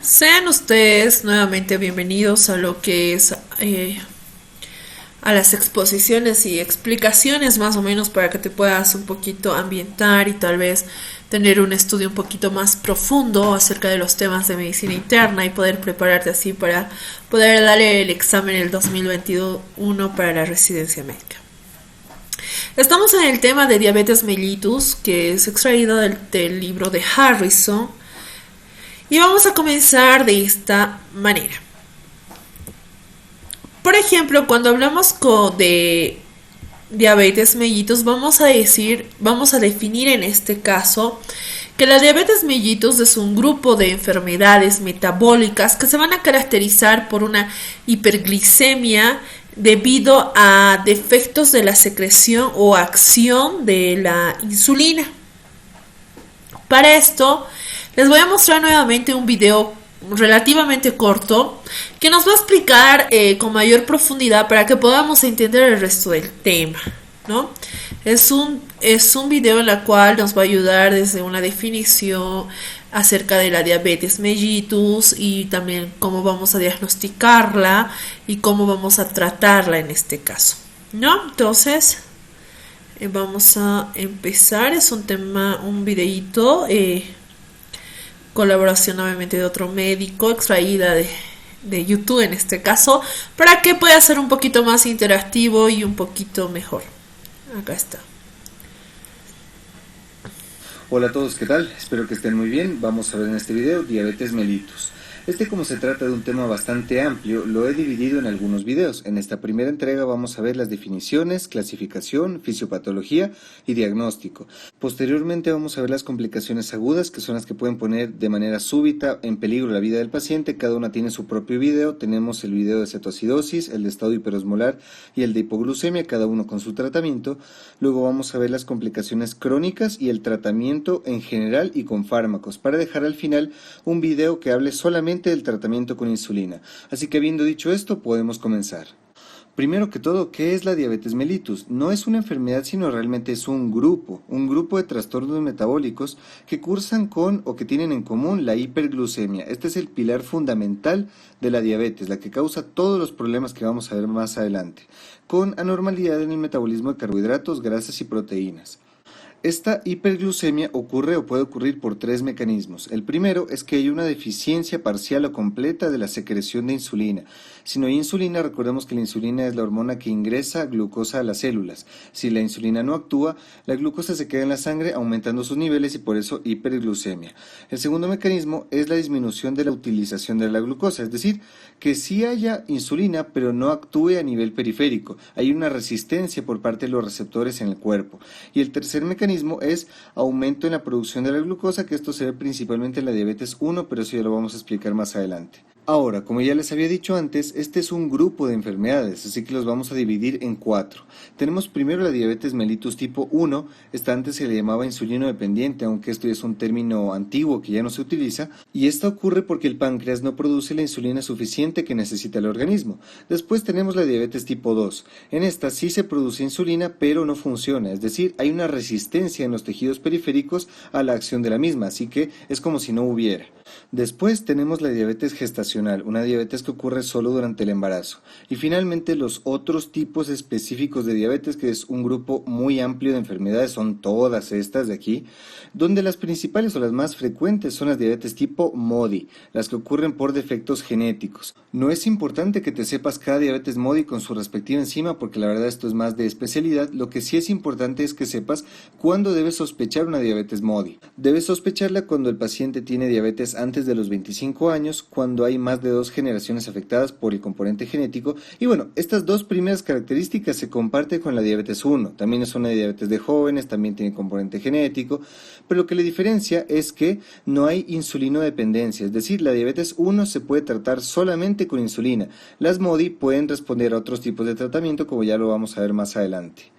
Sean ustedes nuevamente bienvenidos a lo que es a las exposiciones y explicaciones más o menos para que te puedas un poquito ambientar y tal vez tener un estudio un poquito más profundo acerca de los temas de medicina interna y poder prepararte así para poder darle el examen el 2021 para la residencia médica. Estamos en el tema de diabetes mellitus, que es extraído del libro de Harrison. Y vamos a comenzar de esta manera. Por ejemplo, cuando hablamos de diabetes mellitus, vamos a definir en este caso que la diabetes mellitus es un grupo de enfermedades metabólicas que se van a caracterizar por una hiperglicemia debido a defectos de la secreción o acción de la insulina. Para esto, les voy a mostrar nuevamente un video relativamente corto que nos va a explicar con mayor profundidad para que podamos entender el resto del tema, ¿no? Es un video en el cual nos va a ayudar desde una definición acerca de la diabetes mellitus y también cómo vamos a diagnosticarla y cómo vamos a tratarla en este caso, ¿no? Entonces, vamos a empezar. Es un videíto colaboración obviamente de otro médico, extraída de YouTube en este caso, para que pueda ser un poquito más interactivo y un poquito mejor. Acá está. Hola a todos, ¿qué tal? Espero que estén muy bien. Vamos a ver en este video diabetes mellitus. Como se trata de un tema bastante amplio, lo he dividido en algunos videos. En esta primera entrega vamos a ver las definiciones, clasificación, fisiopatología y diagnóstico. Posteriormente vamos a ver las complicaciones agudas, que son las que pueden poner de manera súbita en peligro la vida del paciente. Cada una tiene su propio video. Tenemos el video de cetoacidosis, el de estado hiperosmolar y el de hipoglucemia, cada uno con su tratamiento. Luego vamos a ver las complicaciones crónicas y el tratamiento en general y con fármacos, para dejar al final un video que hable solamente del tratamiento con insulina. Así que habiendo dicho esto, podemos comenzar. Primero que todo, ¿qué es la diabetes mellitus? No es una enfermedad, sino realmente es un grupo de trastornos metabólicos que cursan con o que tienen en común la hiperglucemia. Este es el pilar fundamental de la diabetes, la que causa todos los problemas que vamos a ver más adelante, con anormalidad en el metabolismo de carbohidratos, grasas y proteínas. Esta hiperglucemia ocurre o puede ocurrir por tres mecanismos. El primero es que hay una deficiencia parcial o completa de la secreción de insulina. Si no hay insulina, recordemos que la insulina es la hormona que ingresa glucosa a las células. Si la insulina no actúa, la glucosa se queda en la sangre aumentando sus niveles y por eso hiperglucemia. El segundo mecanismo es la disminución de la utilización de la glucosa, es decir, que sí haya insulina pero no actúe a nivel periférico. Hay una resistencia por parte de los receptores en el cuerpo. Y el tercer mecanismo es aumento en la producción de la glucosa, que esto se ve principalmente en la diabetes 1, pero eso ya lo vamos a explicar más adelante. Ahora, como ya les había dicho antes, este es un grupo de enfermedades, así que los vamos a dividir en 4. Tenemos primero la diabetes mellitus tipo 1, esta antes se le llamaba insulino dependiente, aunque esto es un término antiguo que ya no se utiliza, y esta ocurre porque el páncreas no produce la insulina suficiente que necesita el organismo. Después tenemos la diabetes tipo 2, en esta sí se produce insulina, pero no funciona, es decir, hay una resistencia en los tejidos periféricos a la acción de la misma, así que es como si no hubiera. Después tenemos la diabetes gestacional, una diabetes que ocurre solo durante el embarazo. Y finalmente los otros tipos específicos de diabetes, que es un grupo muy amplio de enfermedades, son todas estas de aquí, donde las principales o las más frecuentes son las diabetes tipo MODY, las que ocurren por defectos genéticos. No es importante que te sepas cada diabetes MODY con su respectiva enzima, porque la verdad esto es más de especialidad. Lo que sí es importante es que sepas cuándo debes sospechar una diabetes MODY. Debes sospecharla cuando el paciente tiene diabetes antes de los 25 años, cuando hay más de 2 generaciones afectadas por el componente genético. Y bueno, estas dos primeras características se comparten con la diabetes 1. También es una diabetes de jóvenes, también tiene componente genético, pero lo que le diferencia es que no hay insulinodependencia, es decir, la diabetes 1 se puede tratar solamente con insulina. Las MODY pueden responder a otros tipos de tratamiento, como ya lo vamos a ver más adelante.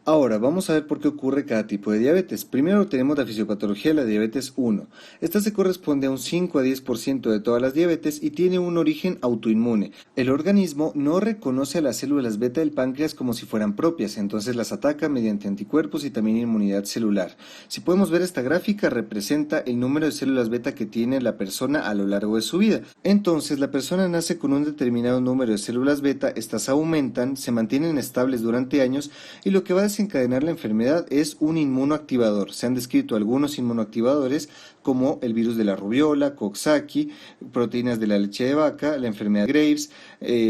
Ahora, vamos a ver por qué ocurre cada tipo de diabetes. Primero tenemos la fisiopatología de la diabetes 1. Esta se corresponde a un 5 a 10% de todas las diabetes y tiene un origen autoinmune. El organismo no reconoce a las células beta del páncreas como si fueran propias, entonces las ataca mediante anticuerpos y también inmunidad celular. Si podemos ver esta gráfica, representa el número de células beta que tiene la persona a lo largo de su vida. Entonces, la persona nace con un determinado número de células beta, estas aumentan, se mantienen estables durante años y lo que va a desencadenar la enfermedad es un inmunoactivador. Se han descrito algunos inmunoactivadores como el virus de la rubiola, Coxsackie, proteínas de la leche de vaca, la enfermedad de Graves,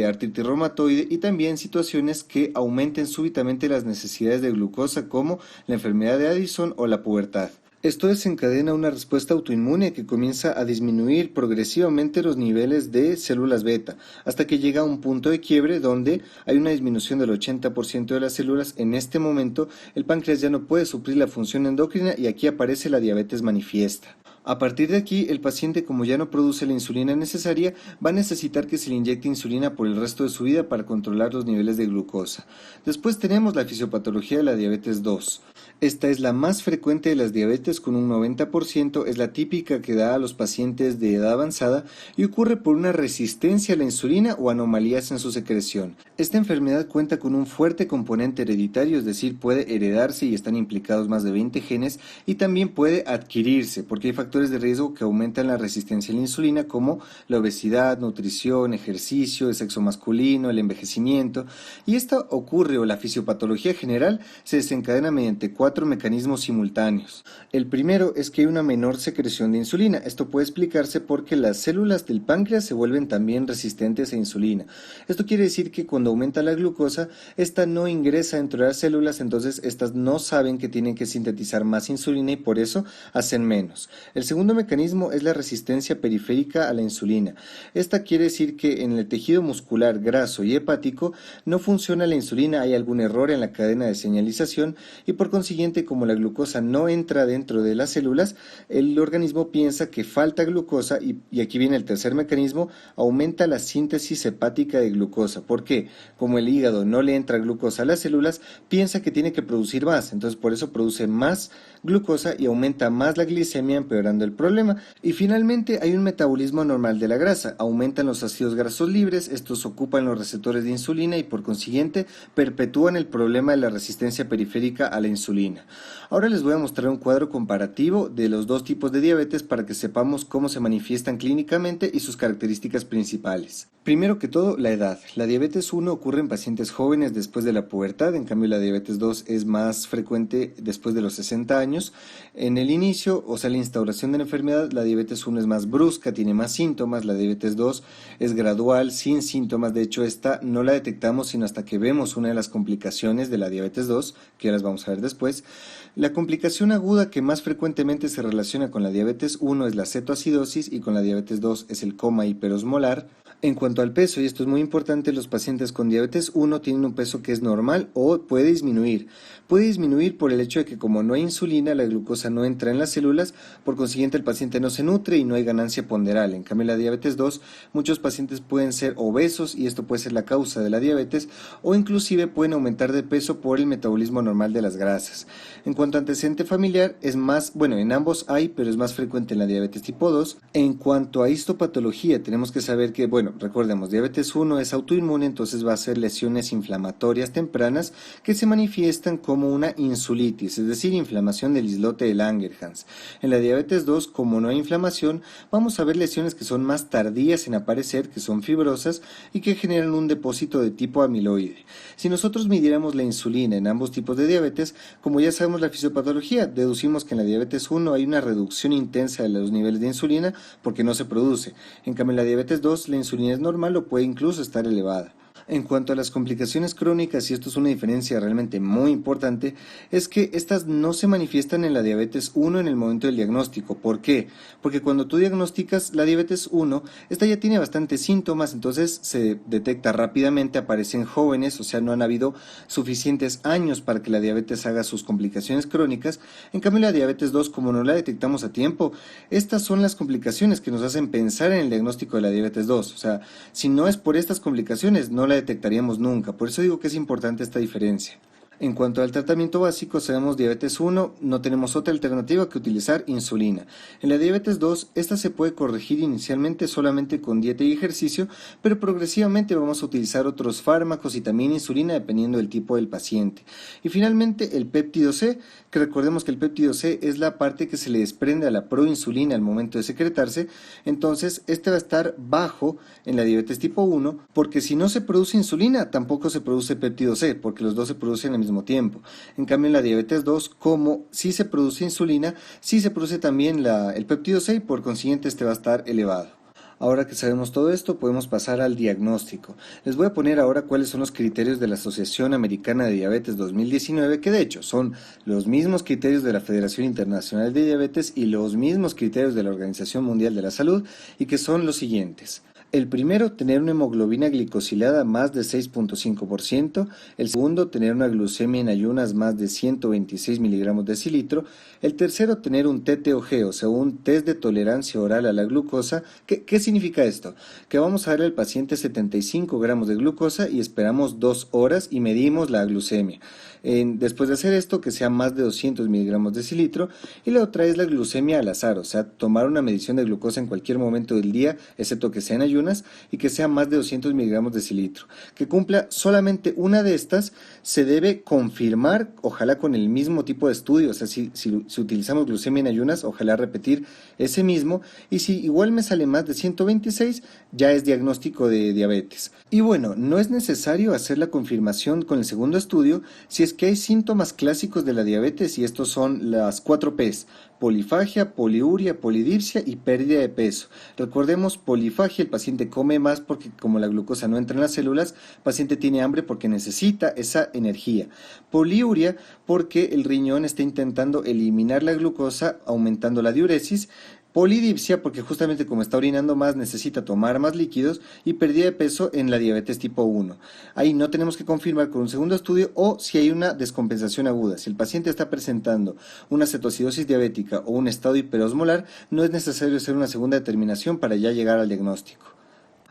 artritis reumatoide y también situaciones que aumenten súbitamente las necesidades de glucosa como la enfermedad de Addison o la pubertad. Esto desencadena una respuesta autoinmune que comienza a disminuir progresivamente los niveles de células beta, hasta que llega a un punto de quiebre donde hay una disminución del 80% de las células. En este momento, el páncreas ya no puede suplir la función endocrina y aquí aparece la diabetes manifiesta. A partir de aquí, el paciente, como ya no produce la insulina necesaria, va a necesitar que se le inyecte insulina por el resto de su vida para controlar los niveles de glucosa. Después tenemos la fisiopatología de la diabetes 2. Esta es la más frecuente de las diabetes con un 90%, es la típica que da a los pacientes de edad avanzada y ocurre por una resistencia a la insulina o anomalías en su secreción. Esta enfermedad cuenta con un fuerte componente hereditario, es decir, puede heredarse y están implicados más de 20 genes y también puede adquirirse porque hay factores de riesgo que aumentan la resistencia a la insulina como la obesidad, nutrición, ejercicio, el sexo masculino, el envejecimiento y esta ocurre o la fisiopatología general se desencadena mediante cuatro mecanismos simultáneos. El primero es que hay una menor secreción de insulina. Esto puede explicarse porque las células del páncreas se vuelven también resistentes a insulina. Esto quiere decir que cuando aumenta la glucosa, esta no ingresa dentro de las células, entonces estas no saben que tienen que sintetizar más insulina y por eso hacen menos. El segundo mecanismo es la resistencia periférica a la insulina. Esta quiere decir que en el tejido muscular graso y hepático no funciona la insulina, hay algún error en la cadena de señalización y por consiguiente, como la glucosa no entra dentro de las células, el organismo piensa que falta glucosa y aquí viene el tercer mecanismo, aumenta la síntesis hepática de glucosa. ¿Por qué? Como el hígado no le entra glucosa a las células, piensa que tiene que producir más, entonces por eso produce más glucosa y aumenta más la glicemia, empeorando el problema. Y finalmente hay un metabolismo normal de la grasa, aumentan los ácidos grasos libres, estos ocupan los receptores de insulina y por consiguiente perpetúan el problema de la resistencia periférica a la insulina. Ahora les voy a mostrar un cuadro comparativo de los dos tipos de diabetes para que sepamos cómo se manifiestan clínicamente y sus características principales. Primero que todo, la edad. La diabetes 1 ocurre en pacientes jóvenes después de la pubertad, en cambio la diabetes 2 es más frecuente después de los 60 años. En el inicio, o sea, la instauración de la enfermedad, la diabetes 1 es más brusca, tiene más síntomas, la diabetes 2 es gradual, sin síntomas, de hecho esta no la detectamos sino hasta que vemos una de las complicaciones de la diabetes 2, que ya las vamos a ver después. La complicación aguda que más frecuentemente se relaciona con la diabetes 1 es la cetoacidosis y con la diabetes 2 es el coma hiperosmolar. En cuanto al peso, y esto es muy importante, los pacientes con diabetes 1 tienen un peso que es normal o puede disminuir. Puede disminuir por el hecho de que como no hay insulina, la glucosa no entra en las células, por consiguiente el paciente no se nutre y no hay ganancia ponderal. En cambio, la diabetes 2, muchos pacientes pueden ser obesos y esto puede ser la causa de la diabetes o inclusive pueden aumentar de peso por el metabolismo normal de las grasas. En cuanto a antecedente familiar, es más, bueno, en ambos hay, pero es más frecuente en la diabetes tipo 2. En cuanto a histopatología, tenemos que saber que, bueno, recordemos, diabetes 1 es autoinmune, entonces va a ser lesiones inflamatorias tempranas que se manifiestan como una insulitis, es decir, inflamación del islote de Langerhans. En la diabetes 2, como no hay inflamación, vamos a ver lesiones que son más tardías en aparecer, que son fibrosas y que generan un depósito de tipo amiloide. Si nosotros midiéramos la insulina en ambos tipos de diabetes, como ya sabemos la fisiopatología, deducimos que en la diabetes 1 hay una reducción intensa de los niveles de insulina porque no se produce. En cambio, en la diabetes 2, la insulina es normal o puede incluso estar elevada. En cuanto a las complicaciones crónicas, y esto es una diferencia realmente muy importante, es que estas no se manifiestan en la diabetes 1 en el momento del diagnóstico. ¿Por qué? Porque cuando tú diagnosticas la diabetes 1, esta ya tiene bastantes síntomas, entonces se detecta rápidamente, aparecen jóvenes, o sea, no han habido suficientes años para que la diabetes haga sus complicaciones crónicas. En cambio, la diabetes 2, como no la detectamos a tiempo, estas son las complicaciones que nos hacen pensar en el diagnóstico de la diabetes 2. O sea, si no es por estas complicaciones, no la detectaríamos nunca. Por eso digo que es importante esta diferencia. En cuanto al tratamiento básico, sabemos diabetes 1, no tenemos otra alternativa que utilizar insulina. En la diabetes 2, esta se puede corregir inicialmente solamente con dieta y ejercicio, pero progresivamente vamos a utilizar otros fármacos y también insulina dependiendo del tipo del paciente. Y finalmente el péptido C, que recordemos que el péptido C es la parte que se le desprende a la proinsulina al momento de secretarse, entonces este va a estar bajo en la diabetes tipo 1, porque si no se produce insulina, tampoco se produce péptido C, porque los dos se producen al mismo tiempo. En cambio, en la diabetes 2, como sí se produce insulina, sí se produce también el péptido C y por consiguiente este va a estar elevado. Ahora que sabemos todo esto, podemos pasar al diagnóstico. Les voy a poner ahora cuáles son los criterios de la Asociación Americana de Diabetes 2019, que de hecho son los mismos criterios de la Federación Internacional de Diabetes y los mismos criterios de la Organización Mundial de la Salud, y que son los siguientes. El primero, tener una hemoglobina glicosilada más de 6.5%. El segundo, tener una glucemia en ayunas más de 126 miligramos decilitro. El tercero, tener un TTOG, o sea, un test de tolerancia oral a la glucosa. ¿Qué significa esto? Que vamos a darle al paciente 75 gramos de glucosa y esperamos 2 horas y medimos la glucemia. Después de hacer esto, que sea más de 200 miligramos decilitro. Y la otra es la glucemia al azar, o sea, tomar una medición de glucosa en cualquier momento del día, excepto que sea en ayunas, y que sea más de 200 miligramos decilitro. Que cumpla solamente una de estas, se debe confirmar, ojalá con el mismo tipo de estudio, o sea, si utilizamos glucemia en ayunas, ojalá repetir ese mismo, y si igual me sale más de 126, ya es diagnóstico de diabetes. Y bueno, no es necesario hacer la confirmación con el segundo estudio si es que hay síntomas clásicos de la diabetes, y estos son las 4 P's: polifagia, poliuria, polidipsia y pérdida de peso. Recordemos, polifagia, el paciente come más porque como la glucosa no entra en las células, el paciente tiene hambre porque necesita esa energía. Poliuria, porque el riñón está intentando eliminar la glucosa aumentando la diuresis. Polidipsia, porque justamente como está orinando más necesita tomar más líquidos. Y pérdida de peso en la diabetes tipo 1. Ahí no tenemos que confirmar con un segundo estudio o si hay una descompensación aguda. Si el paciente está presentando una cetoacidosis diabética o un estado hiperosmolar, no es necesario hacer una segunda determinación para ya llegar al diagnóstico.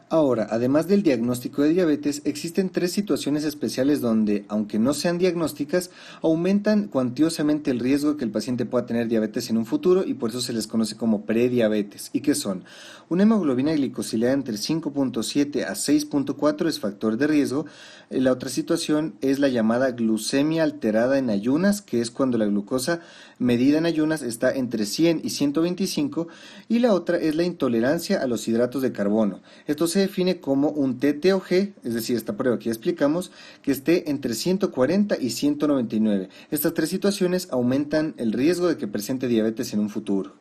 Ahora, además del diagnóstico de diabetes, existen 3 situaciones especiales donde, aunque no sean diagnósticas, aumentan cuantiosamente el riesgo de que el paciente pueda tener diabetes en un futuro y por eso se les conoce como prediabetes. ¿Y qué son? Una hemoglobina glicosilada entre 5.7 a 6.4 es factor de riesgo. La otra situación es la llamada glucemia alterada en ayunas, que es cuando la glucosa medida en ayunas está entre 100 y 125, y la otra es la intolerancia a los hidratos de carbono. Esto se define como un TTOG, es decir, esta prueba que ya explicamos, que esté entre 140 y 199. Estas 3 situaciones aumentan el riesgo de que presente diabetes en un futuro.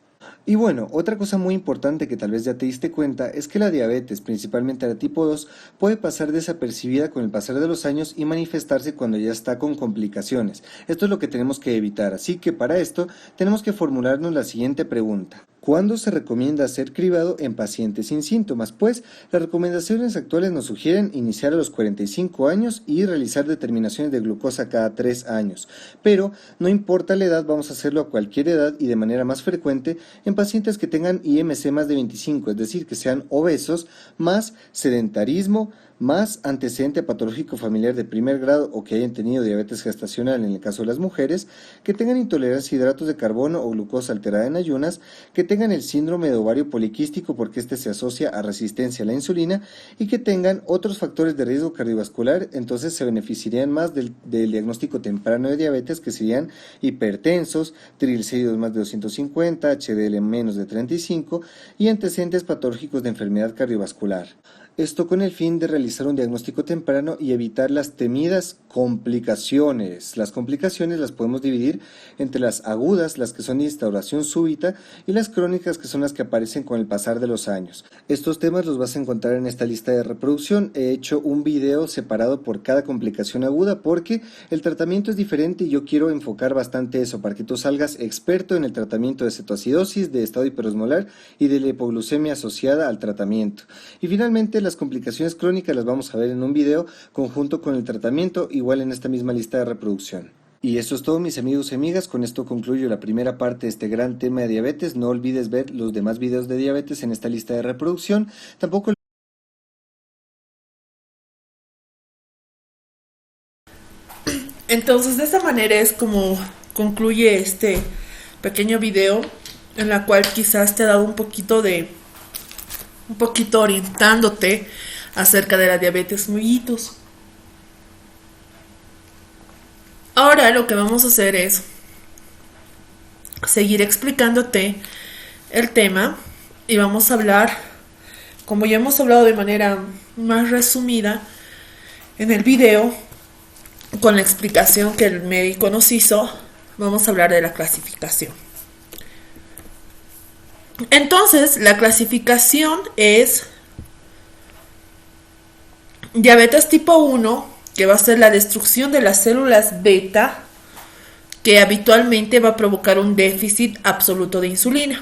Y bueno, otra cosa muy importante que tal vez ya te diste cuenta es que la diabetes, principalmente la tipo 2, puede pasar desapercibida con el pasar de los años y manifestarse cuando ya está con complicaciones. Esto es lo que tenemos que evitar, así que para esto tenemos que formularnos la siguiente pregunta. ¿Cuándo se recomienda hacer cribado en pacientes sin síntomas? Pues las recomendaciones actuales nos sugieren iniciar a los 45 años y realizar determinaciones de glucosa cada 3 años. Pero no importa la edad, vamos a hacerlo a cualquier edad y de manera más frecuente en pacientes que tengan IMC más de 25, es decir, que sean obesos, más sedentarismo, más antecedente patológico familiar de primer grado o que hayan tenido diabetes gestacional en el caso de las mujeres, que tengan intolerancia a hidratos de carbono o glucosa alterada en ayunas, que tengan el síndrome de ovario poliquístico porque este se asocia a resistencia a la insulina y que tengan otros factores de riesgo cardiovascular, entonces se beneficiarían más del diagnóstico temprano de diabetes, que serían hipertensos, triglicéridos más de 250, HDL menos de 35 y antecedentes patológicos de enfermedad cardiovascular. Esto con el fin de realizar un diagnóstico temprano y evitar las temidas complicaciones. Las complicaciones las podemos dividir entre las agudas, las que son de instauración súbita, y las crónicas, que son las que aparecen con el pasar de los años. Estos temas los vas a encontrar en esta lista de reproducción. He hecho un video separado por cada complicación aguda porque el tratamiento es diferente y yo quiero enfocar bastante eso para que tú salgas experto en el tratamiento de cetoacidosis, de estado hiperosmolar y de la hipoglucemia asociada al tratamiento. Y finalmente las complicaciones crónicas las vamos a ver en un video conjunto con el tratamiento, igual en esta misma lista de reproducción. Y eso es todo, mis amigos y amigas. Con esto concluyo la primera parte de este gran tema de diabetes. No olvides ver los demás videos de diabetes en esta lista de reproducción. Tampoco Entonces, de esta manera es como concluye este pequeño video, en la cual quizás te ha dado un poquito orientándote acerca de la diabetes mellitus. Ahora lo que vamos a hacer es seguir explicándote el tema y vamos a hablar, como ya hemos hablado de manera más resumida en el video, con la explicación que el médico nos hizo, vamos a hablar de la clasificación. Entonces, la clasificación es diabetes tipo 1, que va a ser la destrucción de las células beta, que habitualmente va a provocar un déficit absoluto de insulina.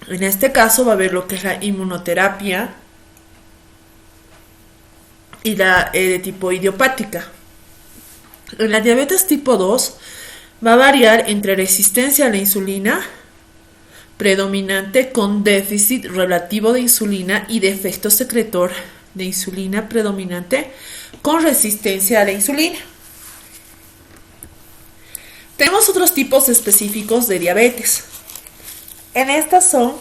En este caso va a haber lo que es la inmunoterapia y la de tipo idiopática. En la diabetes tipo 2 va a variar entre resistencia a la insulina predominante con déficit relativo de insulina y defecto secretor de insulina predominante con resistencia a la insulina. Tenemos otros tipos específicos de diabetes. En estas son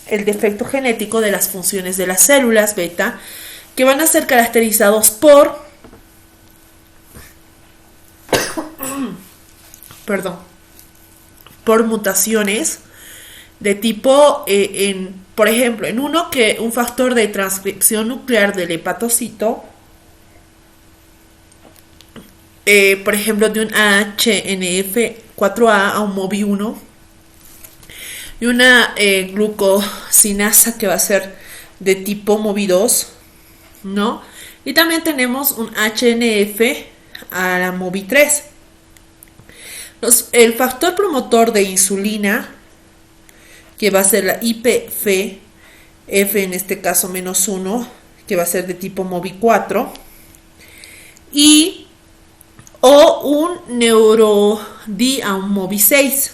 el defecto genético de las funciones de las células beta, que van a ser caracterizados por mutaciones de tipo, por ejemplo, en uno que un factor de transcripción nuclear del hepatocito, por ejemplo, de un AHNF4A a un MOBI1, y una glucosinasa que va a ser de tipo MOBI2, ¿no? Y también tenemos un HNF a la MOBI3. El factor promotor de insulina, que va a ser la IPF, F en este caso -1, que va a ser de tipo MOBI4, o un NeuroD a un MOBI6.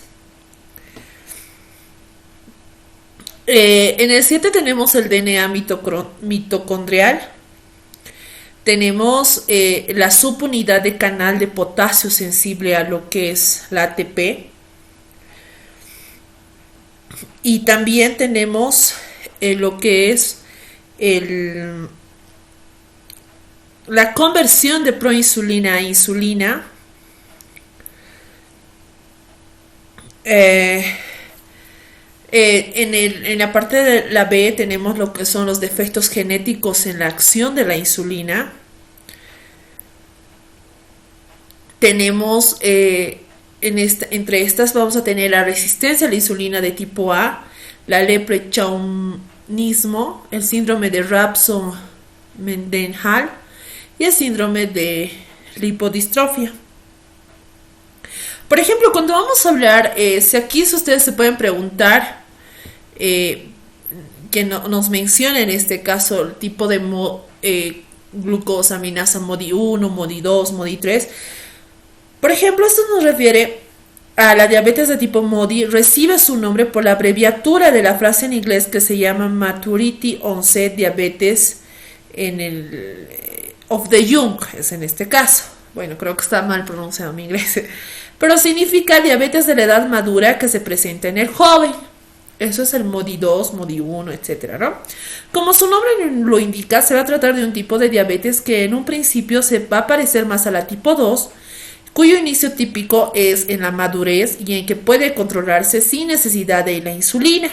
En el 7 tenemos el DNA mitocondrial. Tenemos la subunidad de canal de potasio sensible a lo que es la ATP. Y también tenemos lo que es la conversión de proinsulina a insulina. En la parte de la B tenemos lo que son los defectos genéticos en la acción de la insulina. Tenemos entre estas vamos a tener la resistencia a la insulina de tipo A, la leprechaunismo, el síndrome de Rabson-Mendenhall y el síndrome de lipodistrofia. Por ejemplo, cuando vamos a hablar, si aquí ustedes se pueden preguntar, que nos menciona en este caso el tipo de glucosaminasa MODI1, MODI2, MODI3. Por ejemplo, esto nos refiere a la diabetes de tipo MODI, recibe su nombre por la abreviatura de la frase en inglés que se llama Maturity Onset Diabetes of the Young, es en este caso. Bueno, creo que está mal pronunciado mi inglés, pero significa diabetes de la edad madura que se presenta en el joven. Eso es el MODI2, MODI1, etcétera, ¿no? Como su nombre lo indica, se va a tratar de un tipo de diabetes que en un principio se va a parecer más a la tipo 2, cuyo inicio típico es en la madurez y en que puede controlarse sin necesidad de la insulina,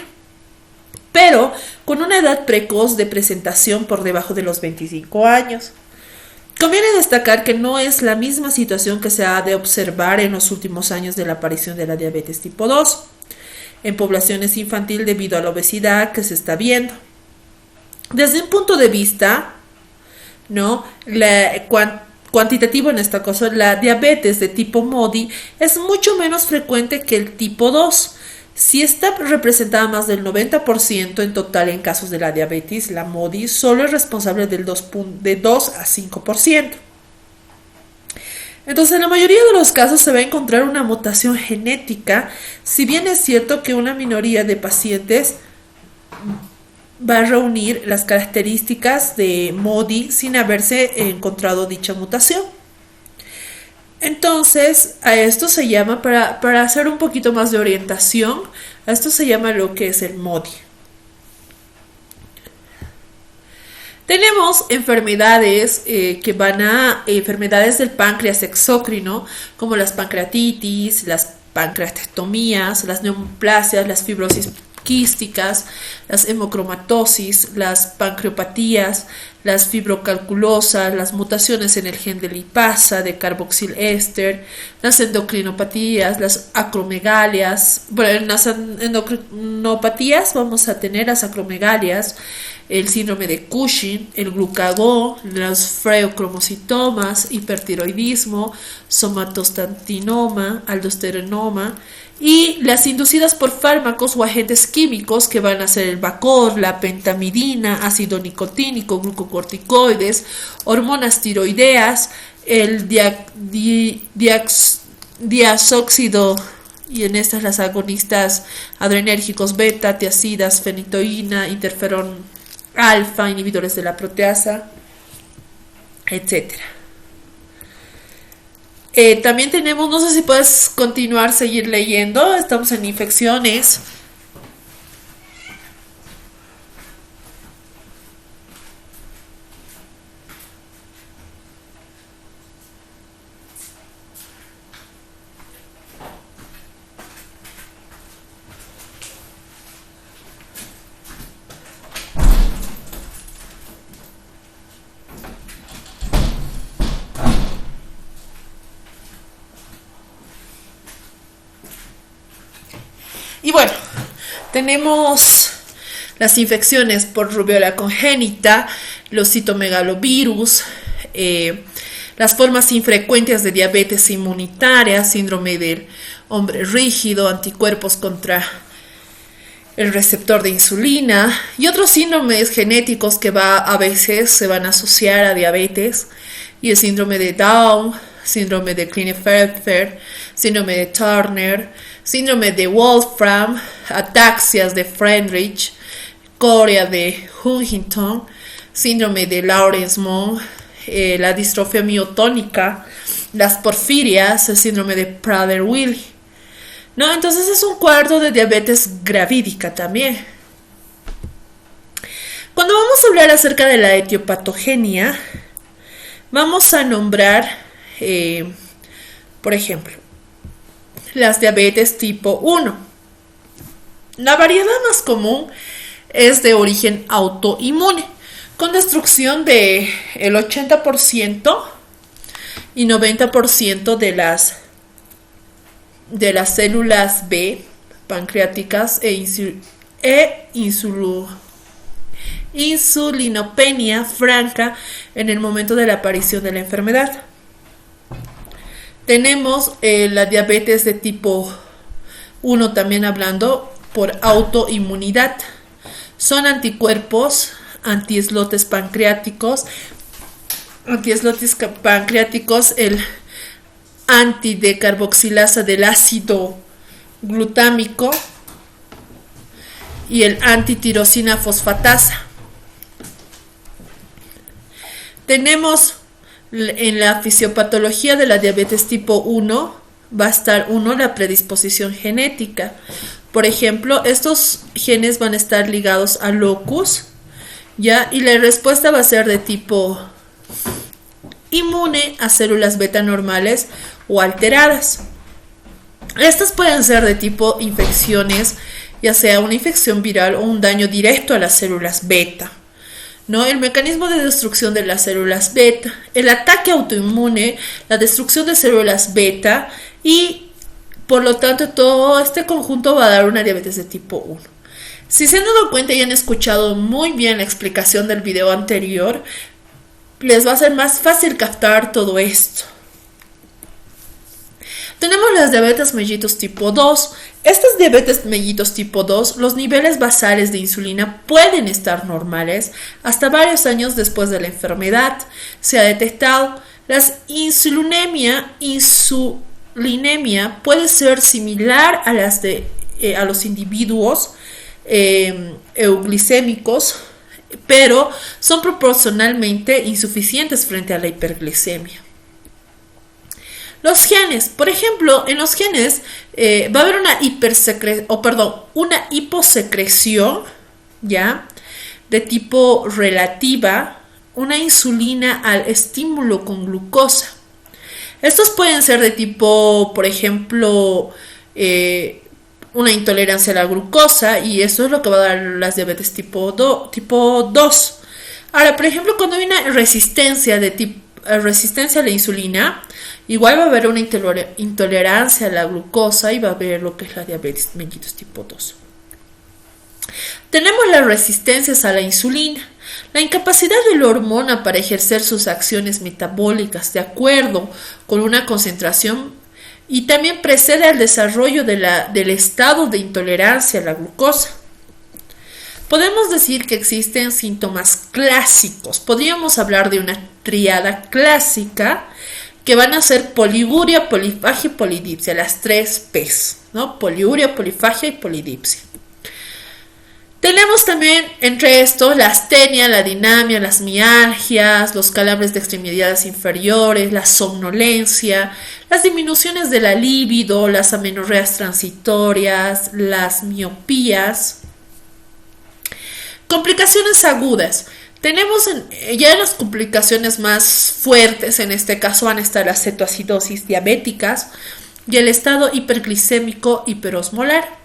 pero con una edad precoz de presentación por debajo de los 25 años. Conviene destacar que no es la misma situación que se ha de observar en los últimos años de la aparición de la diabetes tipo 2 en poblaciones infantil debido a la obesidad que se está viendo. Desde un punto de vista, ¿no?, cuantitativo en esta cosa, la diabetes de tipo MODI es mucho menos frecuente que el tipo 2. Si está representada más del 90% en total en casos de la diabetes, la MODI solo es responsable de 2 a 5%. Entonces, en la mayoría de los casos se va a encontrar una mutación genética, si bien es cierto que una minoría de pacientes va a reunir las características de MODI sin haberse encontrado dicha mutación. Entonces, a esto se llama, para hacer un poquito más de orientación, a esto se llama lo que es el MODY. Tenemos enfermedades enfermedades del páncreas exócrino, como las pancreatitis, las pancreatectomías, las neoplasias, las fibrosis quísticas, las hemocromatosis, las pancreopatías, las fibrocalculosas, las mutaciones en el gen de lipasa, de carboxiléster, las endocrinopatías, las acromegalias. Bueno, en las endocrinopatías vamos a tener las acromegalias, el síndrome de Cushing, el glucagón, los freocromocitomas, hipertiroidismo, somatostatinoma, aldosteronoma, y las inducidas por fármacos o agentes químicos que van a ser el Vacor, la pentamidina, ácido nicotínico, glucocorticoides, hormonas tiroideas, el diazóxido, y en estas las agonistas adrenérgicos beta, tiazidas, fenitoína, interferón alfa, inhibidores de la proteasa, etcétera. También tenemos, no sé si puedes continuar, seguir leyendo, estamos en infecciones. Y bueno, tenemos las infecciones por rubiola congénita, los citomegalovirus, las formas infrecuentes de diabetes inmunitaria, síndrome del hombre rígido, anticuerpos contra el receptor de insulina y otros síndromes genéticos que a veces se van a asociar a diabetes, y el síndrome de Down, síndrome de Klinefelter, síndrome de Turner, síndrome de Wolfram, ataxias de Friedreich, corea de Huntington, síndrome de Lawrence-Moon, la distrofia miotónica, las porfirias, el síndrome de Prader-Willi, ¿no? Entonces es un cuadro de diabetes gravídica también. Cuando vamos a hablar acerca de la etiopatogenia, vamos a nombrar, por ejemplo, las diabetes tipo 1. La variedad más común es de origen autoinmune, con destrucción de el 80% y 90% de las células B pancreáticas insulinopenia franca en el momento de la aparición de la enfermedad. Tenemos la diabetes de tipo 1 también hablando por autoinmunidad. Son anticuerpos antieslotes pancreáticos, el antidecarboxilasa del ácido glutámico y el antitirosina fosfatasa. Tenemos en la fisiopatología de la diabetes tipo 1, va a estar la predisposición genética. Por ejemplo, estos genes van a estar ligados al locus, ¿ya? Y la respuesta va a ser de tipo inmune a células beta normales o alteradas. Estas pueden ser de tipo infecciones, ya sea una infección viral o un daño directo a las células beta, ¿no? El mecanismo de destrucción de las células beta, el ataque autoinmune, la destrucción de células beta, y por lo tanto todo este conjunto va a dar una diabetes de tipo 1. Si se han dado cuenta y han escuchado muy bien la explicación del video anterior, les va a ser más fácil captar todo esto. Tenemos las diabetes mellitus tipo 2. Estas diabetes mellitus tipo 2, los niveles basales de insulina pueden estar normales hasta varios años después de la enfermedad. Se ha detectado la insulinemia puede ser similar a las a los individuos euglicémicos, pero son proporcionalmente insuficientes frente a la hiperglicemia. Los genes, por ejemplo, en los genes va a haber una hiposecreción, ¿ya? De tipo relativa, una insulina al estímulo con glucosa. Estos pueden ser de tipo, por ejemplo, una intolerancia a la glucosa, y eso es lo que va a dar las diabetes tipo 2. Ahora, por ejemplo, cuando hay una resistencia a la insulina, igual va a haber una intolerancia a la glucosa y va a haber lo que es la diabetes mellitus tipo 2. Tenemos las resistencias a la insulina, la incapacidad de la hormona para ejercer sus acciones metabólicas de acuerdo con una concentración, y también precede al desarrollo del estado de intolerancia a la glucosa. Podemos decir que existen síntomas clásicos. Podríamos hablar de una tríada clásica que van a ser poliuria, polifagia y polidipsia, las 3 P's, ¿no? Poliuria, polifagia y polidipsia. Tenemos también entre estos la astenia, la dinamia, las mialgias, los calambres de extremidades inferiores, la somnolencia, las disminuciones de la libido, las amenorreas transitorias, las miopías. Complicaciones agudas. Tenemos ya las complicaciones más fuertes, en este caso van a estar las cetoacidosis diabéticas y el estado hiperglicémico hiperosmolar.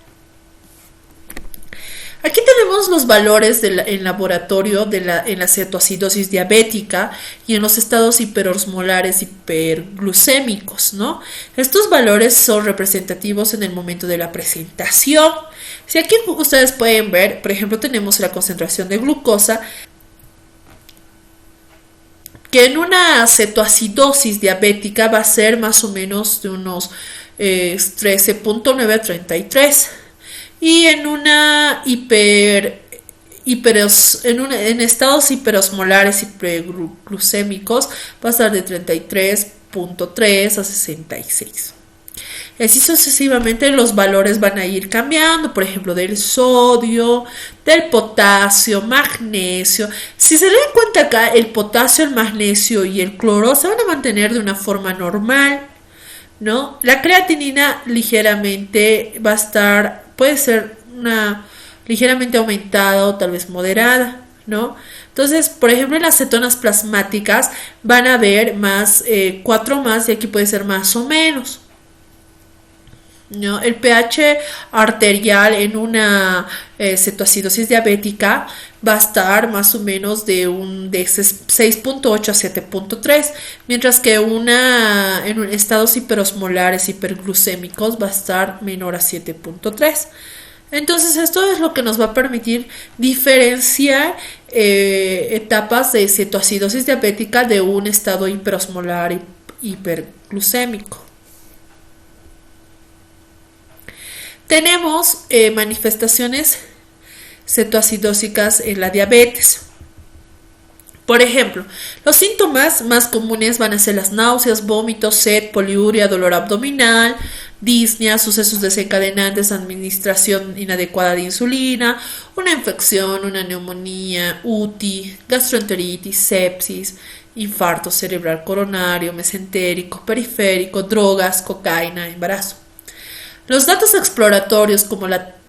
Aquí tenemos los valores en laboratorio en la cetoacidosis diabética y en los estados hiperosmolares hiperglucémicos, ¿no? Estos valores son representativos en el momento de la presentación. Si aquí ustedes pueden ver, por ejemplo, tenemos la concentración de glucosa, que en una cetoacidosis diabética va a ser más o menos de unos 13.9 a 33. Y en una en estados hiperosmolares hiperglucémicos va a estar de 33.3 a 66. Y así sucesivamente los valores van a ir cambiando, por ejemplo, del sodio, del potasio, magnesio. Si se dan cuenta acá, el potasio, el magnesio y el cloro se van a mantener de una forma normal, ¿no? La creatinina ligeramente va a estar, puede ser una ligeramente aumentada o tal vez moderada, ¿no? Entonces, por ejemplo, en las cetonas plasmáticas van a haber más 4 más, y aquí puede ser más o menos, ¿no? El pH arterial en una cetoacidosis diabética va a estar más o menos de 6.8 a 7.3, mientras que en estados hiperosmolares hiperglucémicos va a estar menor a 7.3. Entonces esto es lo que nos va a permitir diferenciar etapas de cetoacidosis diabética de un estado hiperosmolar hiperglucémico. Tenemos manifestaciones cetoacidósicas en la diabetes. Por ejemplo, los síntomas más comunes van a ser las náuseas, vómitos, sed, poliuria, dolor abdominal, disnea, sucesos desencadenantes, administración inadecuada de insulina, una infección, una neumonía, UTI, gastroenteritis, sepsis, infarto cerebral coronario, mesentérico, periférico, drogas, cocaína, embarazo. Los datos exploratorios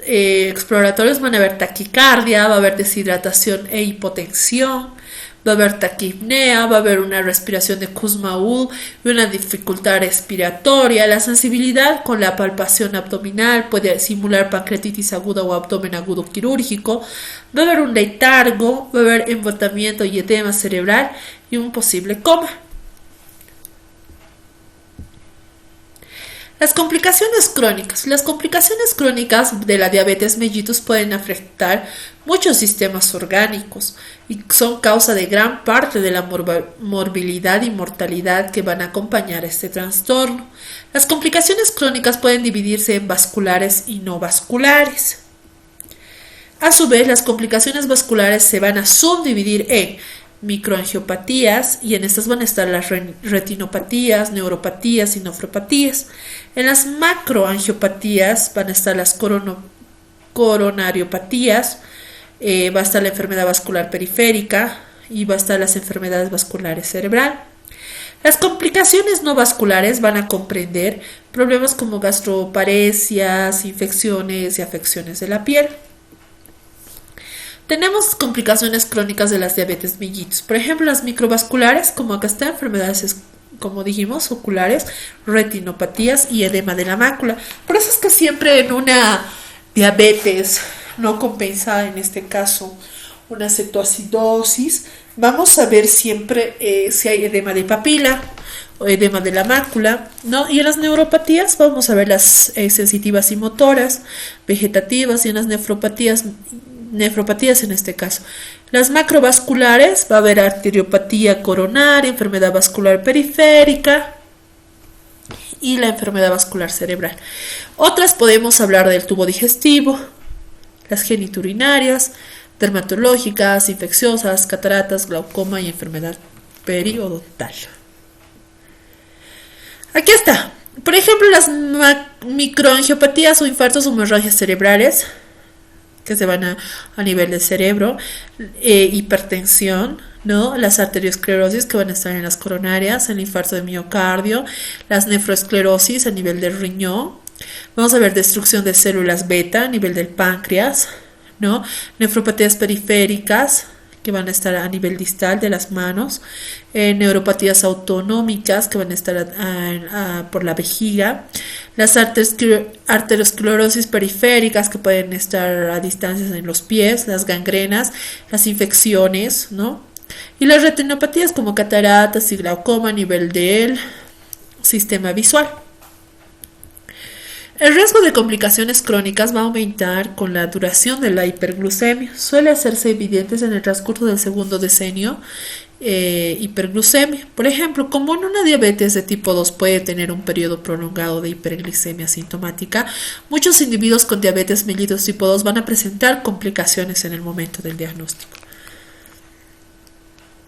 exploratorios van a haber taquicardia, va a haber deshidratación e hipotensión, va a haber taquipnea, va a haber una respiración de Kussmaul y una dificultad respiratoria. La sensibilidad con la palpación abdominal puede simular pancreatitis aguda o abdomen agudo quirúrgico. Va a haber un letargo, va a haber embotamiento y edema cerebral y un posible coma. Las complicaciones crónicas. Las complicaciones crónicas de la diabetes mellitus pueden afectar muchos sistemas orgánicos y son causa de gran parte de la morbilidad y mortalidad que van a acompañar este trastorno. Las complicaciones crónicas pueden dividirse en vasculares y no vasculares. A su vez, las complicaciones vasculares se van a subdividir en microangiopatías, y en estas van a estar las retinopatías, neuropatías y nefropatías. En las macroangiopatías van a estar las coronariopatías, va a estar la enfermedad vascular periférica y va a estar las enfermedades vasculares cerebral. Las complicaciones no vasculares van a comprender problemas como gastroparesias, infecciones y afecciones de la piel. Tenemos complicaciones crónicas de las diabetes mellitus. Por ejemplo, las microvasculares, como acá está, enfermedades, como dijimos, oculares, retinopatías y edema de la mácula. Por eso es que siempre en una diabetes no compensada, en este caso una cetoacidosis, vamos a ver siempre si hay edema de papila o edema de la mácula, ¿no? Y en las neuropatías vamos a ver las sensitivas y motoras, vegetativas, y en las nefropatías en este caso. Las macrovasculares va a haber arteriopatía coronaria, enfermedad vascular periférica y la enfermedad vascular cerebral. Otras podemos hablar del tubo digestivo, las geniturinarias, dermatológicas, infecciosas, cataratas, glaucoma y enfermedad periodontal. Aquí está. Por ejemplo, las microangiopatías o infartos o hemorragias cerebrales, que se van a nivel del cerebro, hipertensión, ¿no? Las arteriosclerosis que van a estar en las coronarias, el infarto de miocardio, las nefroesclerosis a nivel del riñón. Vamos a ver destrucción de células beta a nivel del páncreas, ¿no? Nefropatías periféricas que van a estar a nivel distal de las manos, neuropatías autonómicas que van a estar por la vejiga, las arteriosclerosis periféricas que pueden estar a distancias en los pies, las gangrenas, las infecciones, ¿no? Y las retinopatías como cataratas y glaucoma a nivel del sistema visual. El riesgo de complicaciones crónicas va a aumentar con la duración de la hiperglucemia. Suele hacerse evidentes en el transcurso del segundo decenio hiperglucemia. Por ejemplo, como en una diabetes de tipo 2 puede tener un periodo prolongado de hiperglicemia sintomática, muchos individuos con diabetes mellitus tipo 2 van a presentar complicaciones en el momento del diagnóstico.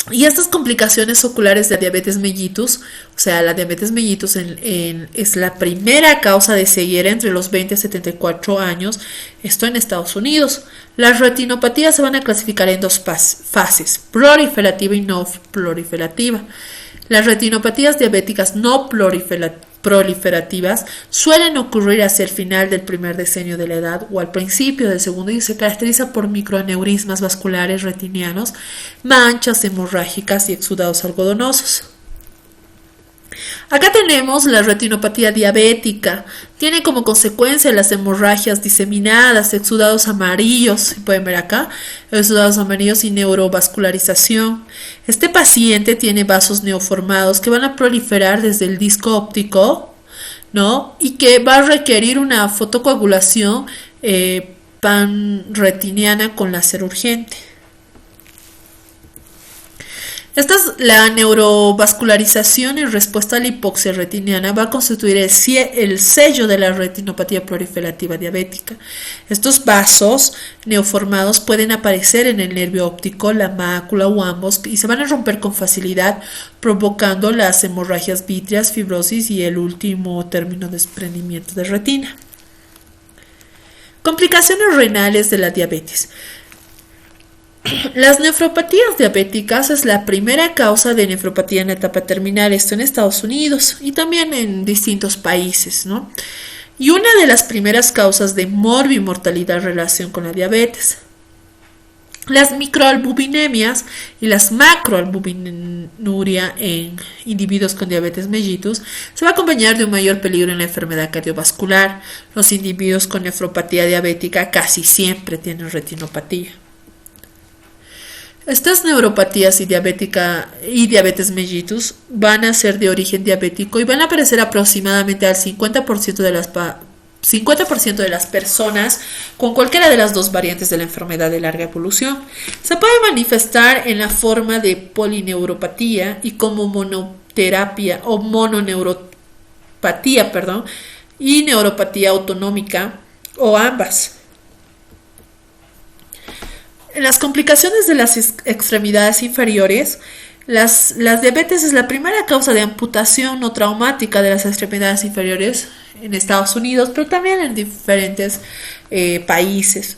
Y estas complicaciones oculares de diabetes mellitus, o sea, la diabetes mellitus es la primera causa de ceguera entre los 20 y 74 años, esto en Estados Unidos. Las retinopatías se van a clasificar en dos fases, proliferativa y no proliferativa. Las retinopatías diabéticas no proliferativas suelen ocurrir hacia el final del primer decenio de la edad o al principio del segundo y se caracteriza por microaneurismas vasculares retinianos, manchas hemorrágicas y exudados algodonosos. Acá tenemos la retinopatía diabética. Tiene como consecuencia las hemorragias diseminadas, exudados amarillos, si pueden ver acá, exudados amarillos y neurovascularización. Este paciente tiene vasos neoformados que van a proliferar desde el disco óptico, ¿no? Y que va a requerir una fotocoagulación panretiniana con láser urgente. Esta es la neurovascularización en respuesta a la hipoxia retiniana va a constituir el sello de la retinopatía proliferativa diabética. Estos vasos neoformados pueden aparecer en el nervio óptico, la mácula o ambos y se van a romper con facilidad, provocando las hemorragias vítreas, fibrosis y el último término desprendimiento de retina. Complicaciones renales de la diabetes. Las nefropatías diabéticas es la primera causa de nefropatía en etapa terminal, esto en Estados Unidos y también en distintos países, ¿no? Y una de las primeras causas de morbimortalidad en relación con la diabetes. Las microalbuminemias y las macroalbuminuria en individuos con diabetes mellitus se va a acompañar de un mayor peligro en la enfermedad cardiovascular. Los individuos con nefropatía diabética casi siempre tienen retinopatía. Estas neuropatías y diabetes mellitus van a ser de origen diabético y van a aparecer aproximadamente al 50% de las personas con cualquiera de las dos variantes de la enfermedad de larga evolución. Se puede manifestar en la forma de polineuropatía y como monoterapia o mononeuropatía, y neuropatía autonómica o ambas. En las complicaciones de las extremidades inferiores, las diabetes es la primera causa de amputación no traumática de las extremidades inferiores en Estados Unidos, pero también en diferentes países.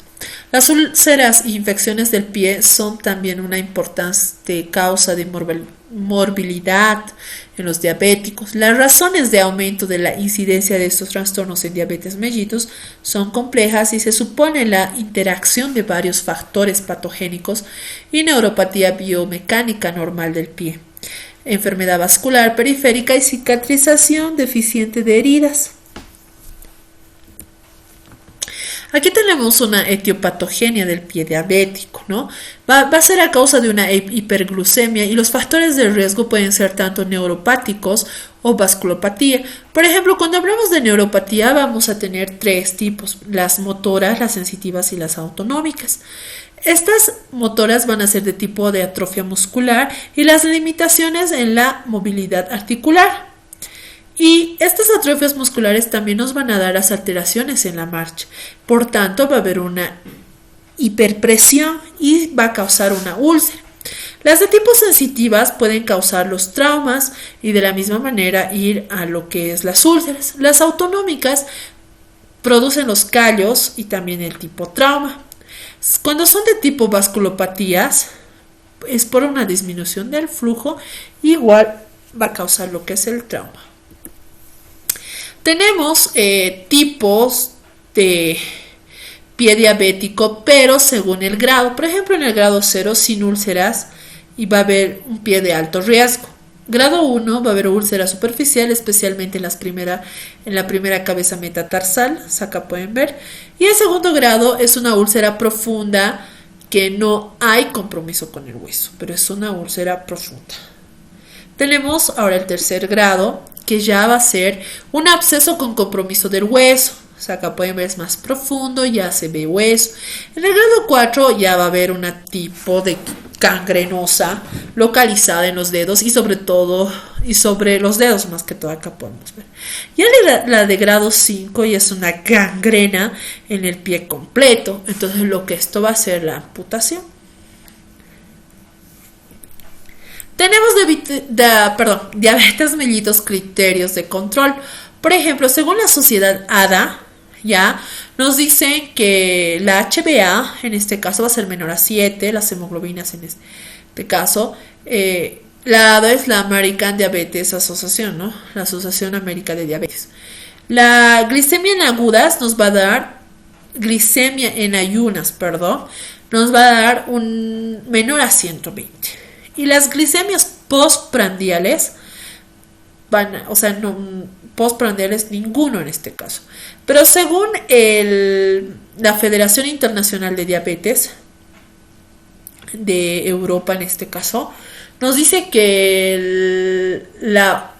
Las úlceras e infecciones del pie son también una importante causa de morbilidad en los diabéticos. Las razones de aumento de la incidencia de estos trastornos en diabetes mellitus son complejas y se supone la interacción de varios factores patogénicos y neuropatía biomecánica normal del pie, enfermedad vascular periférica y cicatrización deficiente de heridas. Aquí tenemos una etiopatogenia del pie diabético, ¿no? Va a ser a causa de una hiperglucemia y los factores de riesgo pueden ser tanto neuropáticos o vasculopatía. Por ejemplo, cuando hablamos de neuropatía vamos a tener tres tipos: las motoras, las sensitivas y las autonómicas. Estas motoras van a ser de tipo de atrofia muscular y las limitaciones en la movilidad articular. Y estas atrofias musculares también nos van a dar las alteraciones en la marcha. Por tanto, va a haber una hiperpresión y va a causar una úlcera. Las de tipo sensitivas pueden causar los traumas y de la misma manera ir a lo que es las úlceras. Las autonómicas producen los callos y también el tipo trauma. Cuando son de tipo vasculopatías, es por una disminución del flujo, igual va a causar lo que es el trauma. Tenemos tipos de pie diabético, pero según el grado. Por ejemplo, en el grado 0 sin úlceras y va a haber un pie de alto riesgo. Grado 1 va a haber úlcera superficial, especialmente en la primera cabeza metatarsal, acá pueden ver. Y el segundo grado es una úlcera profunda que no hay compromiso con el hueso, pero es una úlcera profunda. Tenemos ahora el tercer grado, que ya va a ser un absceso con compromiso del hueso. O sea, acá pueden ver, es más profundo, ya se ve hueso. En el grado 4 ya va a haber un tipo de gangrenosa localizada en los dedos y sobre todo, y sobre los dedos más que todo, acá podemos ver. Ya la de grado 5 ya es una gangrena en el pie completo. Entonces lo que esto va a ser la amputación. Tenemos diabetes mellitus, criterios de control. Por ejemplo, según la sociedad ADA, ya nos dicen que la HbA en este caso va a ser menor a 7, las hemoglobinas en este caso. La ADA es la American Diabetes Association, ¿no? La Asociación América de Diabetes. La glicemia en agudas nos va a dar, glicemia en ayunas, perdón, nos va a dar un menor a 120. Y las glicemias postprandiales postprandiales ninguno en este caso. Pero según la Federación Internacional de Diabetes de Europa en este caso, nos dice que la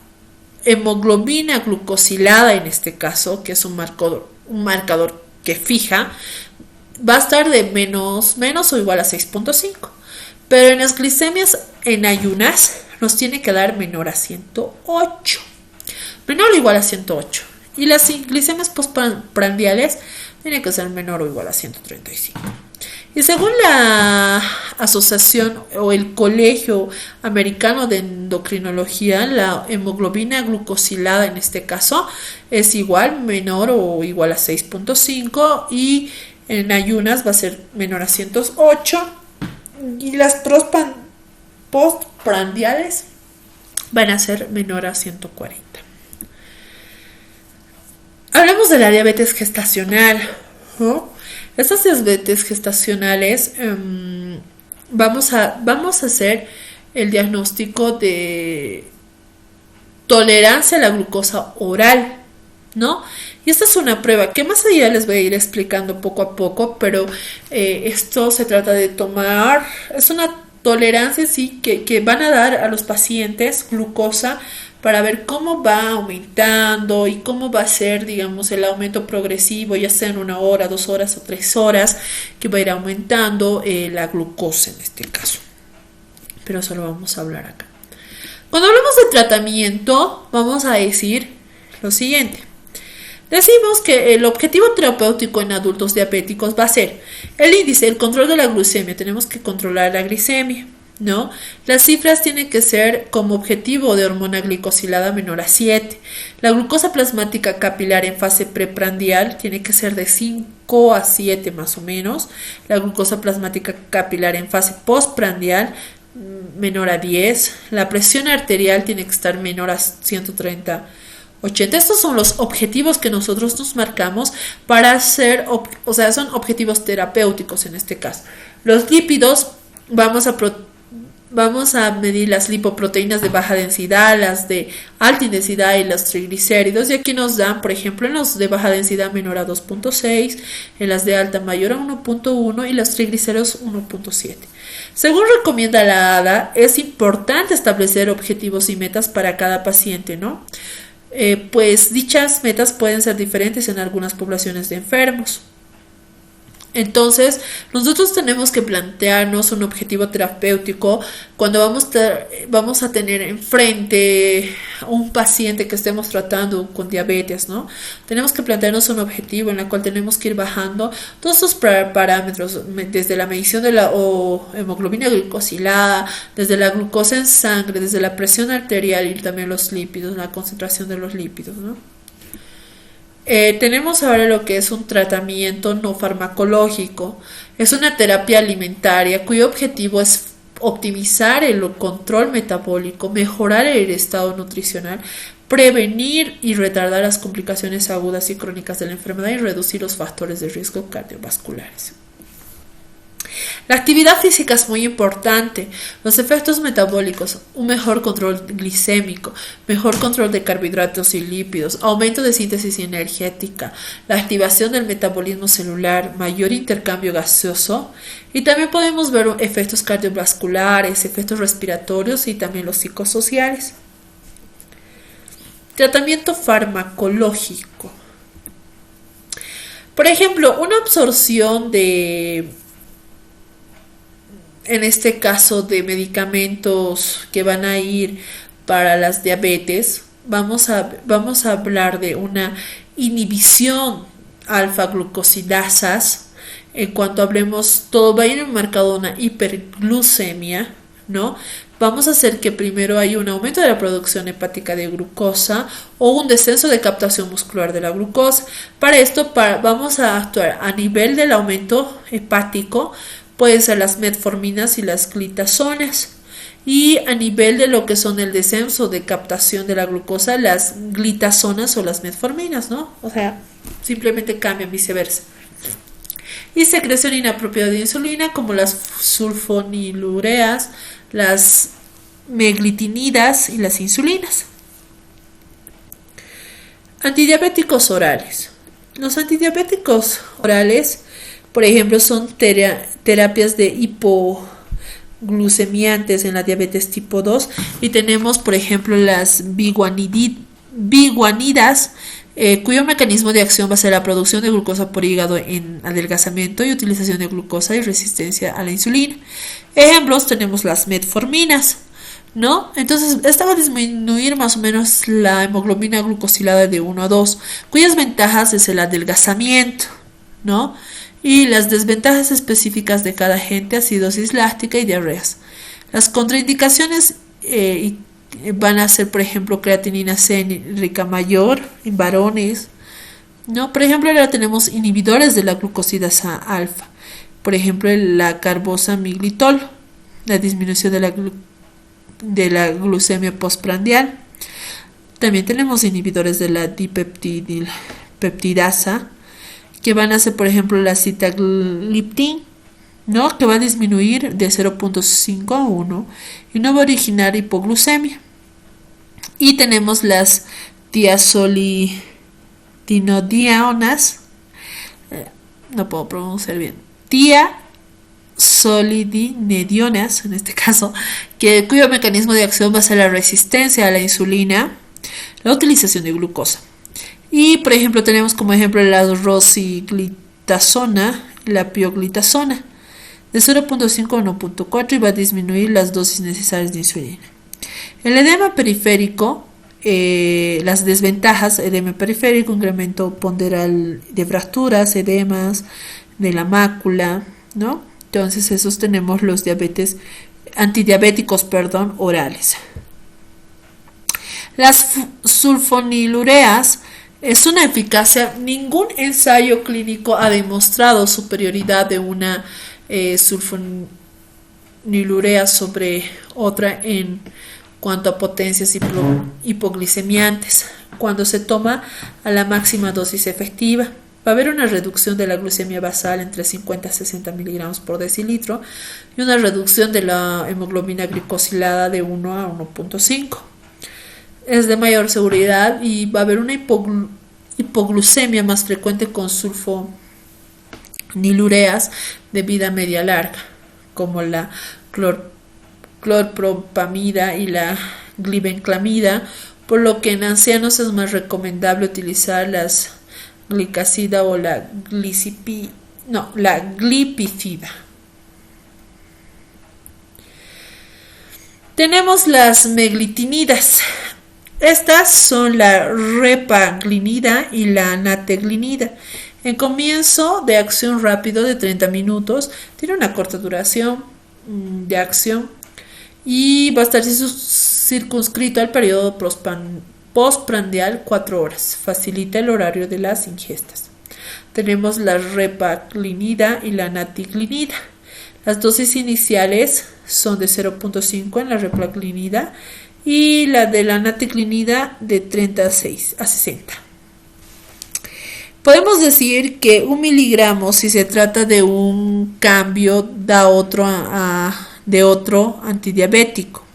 hemoglobina glucosilada en este caso, que es un marcador que fija, va a estar de menos o igual a 6.5. Pero en las glicemias en ayunas nos tiene que dar menor a 108. Menor o igual a 108. Y las glicemias postprandiales tienen que ser menor o igual a 135. Y según la asociación o el Colegio Americano de Endocrinología, la hemoglobina glucosilada en este caso es igual, menor o igual a 6.5. Y en ayunas va a ser menor a 108. Y las postprandiales van a ser menor a 140. Hablamos de la diabetes gestacional, ¿no? Estas diabetes gestacionales vamos a hacer el diagnóstico de tolerancia a la glucosa oral, ¿no? Y esta es una prueba que más allá les voy a ir explicando poco a poco, pero esto se trata de tomar, es una tolerancia sí que van a dar a los pacientes glucosa para ver cómo va aumentando y cómo va a ser, digamos, el aumento progresivo, ya sea en 1 hora, 2 horas o 3 horas, que va a ir aumentando la glucosa en este caso. Pero eso lo vamos a hablar acá. Cuando hablamos de tratamiento, vamos a decir lo siguiente. Decimos que el objetivo terapéutico en adultos diabéticos va a ser el índice, el control de la glucemia. Tenemos que controlar la glicemia. ¿no? Las cifras tienen que ser como objetivo de hormona glicosilada menor a 7. La glucosa plasmática capilar en fase preprandial tiene que ser de 5 a 7 más o menos. La glucosa plasmática capilar en fase postprandial menor a 10. La presión arterial tiene que estar menor a 130/80. Estos son los objetivos que nosotros nos marcamos para hacer, o sea, son objetivos terapéuticos en este caso. Los lípidos, vamos a medir las lipoproteínas de baja densidad, las de alta densidad y los triglicéridos. Y aquí nos dan, por ejemplo, en los de baja densidad menor a 2.6, en las de alta mayor a 1.1 y los triglicéridos 1.7. Según recomienda la ADA, es importante establecer objetivos y metas para cada paciente, ¿no? Pues dichas metas pueden ser diferentes en algunas poblaciones de enfermos. Entonces, nosotros tenemos que plantearnos un objetivo terapéutico cuando vamos a tener enfrente un paciente que estemos tratando con diabetes, ¿no? Tenemos que plantearnos un objetivo en el cual tenemos que ir bajando todos estos parámetros, desde la medición de la hemoglobina glicosilada, desde la glucosa en sangre, desde la presión arterial y también los lípidos, la concentración de los lípidos, ¿no? Tenemos ahora lo que es un tratamiento no farmacológico. Es una terapia alimentaria cuyo objetivo es optimizar el control metabólico, mejorar el estado nutricional, prevenir y retardar las complicaciones agudas y crónicas de la enfermedad y reducir los factores de riesgo cardiovasculares. La actividad física es muy importante. Los efectos metabólicos, un mejor control glicémico, mejor control de carbohidratos y lípidos, aumento de síntesis energética, la activación del metabolismo celular, mayor intercambio gaseoso, y también podemos ver efectos cardiovasculares, efectos respiratorios y también los psicosociales. Tratamiento farmacológico. Por ejemplo, una absorción en este caso de medicamentos que van a ir para las diabetes, vamos a hablar de una inhibición alfa-glucosidasas. En cuanto hablemos, todo va a ir enmarcado una hiperglucemia, ¿no? Vamos a hacer que primero hay un aumento de la producción hepática de glucosa o un descenso de captación muscular de la glucosa. Para esto vamos a actuar a nivel del aumento hepático. Pueden ser las metforminas y las glitazonas. Y a nivel de lo que son el descenso de captación de la glucosa, las glitazonas o las metforminas, ¿no? O sea, simplemente cambian, viceversa. Y secreción inapropiada de insulina, como las sulfonilureas, las meglitinidas y las insulinas. Antidiabéticos orales. Los antidiabéticos orales, por ejemplo, son terapias de hipoglucemiantes en la diabetes tipo 2 y tenemos, por ejemplo, las biguanidas, cuyo mecanismo de acción va a ser la producción de glucosa por hígado en adelgazamiento y utilización de glucosa y resistencia a la insulina. Ejemplos, tenemos las metforminas, ¿no? Entonces, esta va a disminuir más o menos la hemoglobina glucosilada de 1 a 2, cuyas ventajas es el adelgazamiento, ¿no? Y las desventajas específicas de cada agente, acidosis láctica y diarreas. Las contraindicaciones van a ser, por ejemplo, creatinina C rica mayor en varones, ¿no? Por ejemplo, ahora tenemos inhibidores de la glucosidasa alfa, por ejemplo, la carbosamiglitol, la disminución de la glucemia postprandial. También tenemos inhibidores de la dipeptidasa, que van a ser, por ejemplo, la sitagliptin, ¿no? Que va a disminuir de 0.5 a 1 y no va a originar hipoglucemia. Y tenemos las tiazolidinedionas, no puedo pronunciar bien, tiazolidinedionas en este caso, cuyo mecanismo de acción va a ser la resistencia a la insulina, la utilización de glucosa. Y por ejemplo tenemos como ejemplo la rosiglitazona, la pioglitazona, de 0.5 a 1.4 y va a disminuir las dosis necesarias de insulina. El edema periférico, las desventajas: edema periférico, incremento ponderal de fracturas, edemas de la mácula, ¿no? Entonces esos tenemos los diabetes antidiabéticos, orales. Las sulfonilureas es una eficacia. Ningún ensayo clínico ha demostrado superioridad de una sulfonilurea sobre otra en cuanto a potencias hipoglicemiantes cuando se toma a la máxima dosis efectiva. Va a haber una reducción de la glucemia basal entre 50 a 60 miligramos por decilitro y una reducción de la hemoglobina glicosilada de 1 a 1.5. Es de mayor seguridad y va a haber una hipoglucemia más frecuente con sulfonilureas de vida media larga, como la clorpropamida y la glibenclamida, por lo que en ancianos es más recomendable utilizar las glicacida o la glipicida. Tenemos las meglitinidas. Estas son la repaglinida y la nateglinida. En comienzo de acción rápido de 30 minutos, tiene una corta duración de acción y va a estar circunscrito al periodo postprandial 4 horas. Facilita el horario de las ingestas. Tenemos la repaglinida y la nateglinida. Las dosis iniciales son de 0.5 en la repaglinida y la de la nateglinida de 36 a 60. Podemos decir que 1 miligramo, si se trata de un cambio, da de otro antidiabético.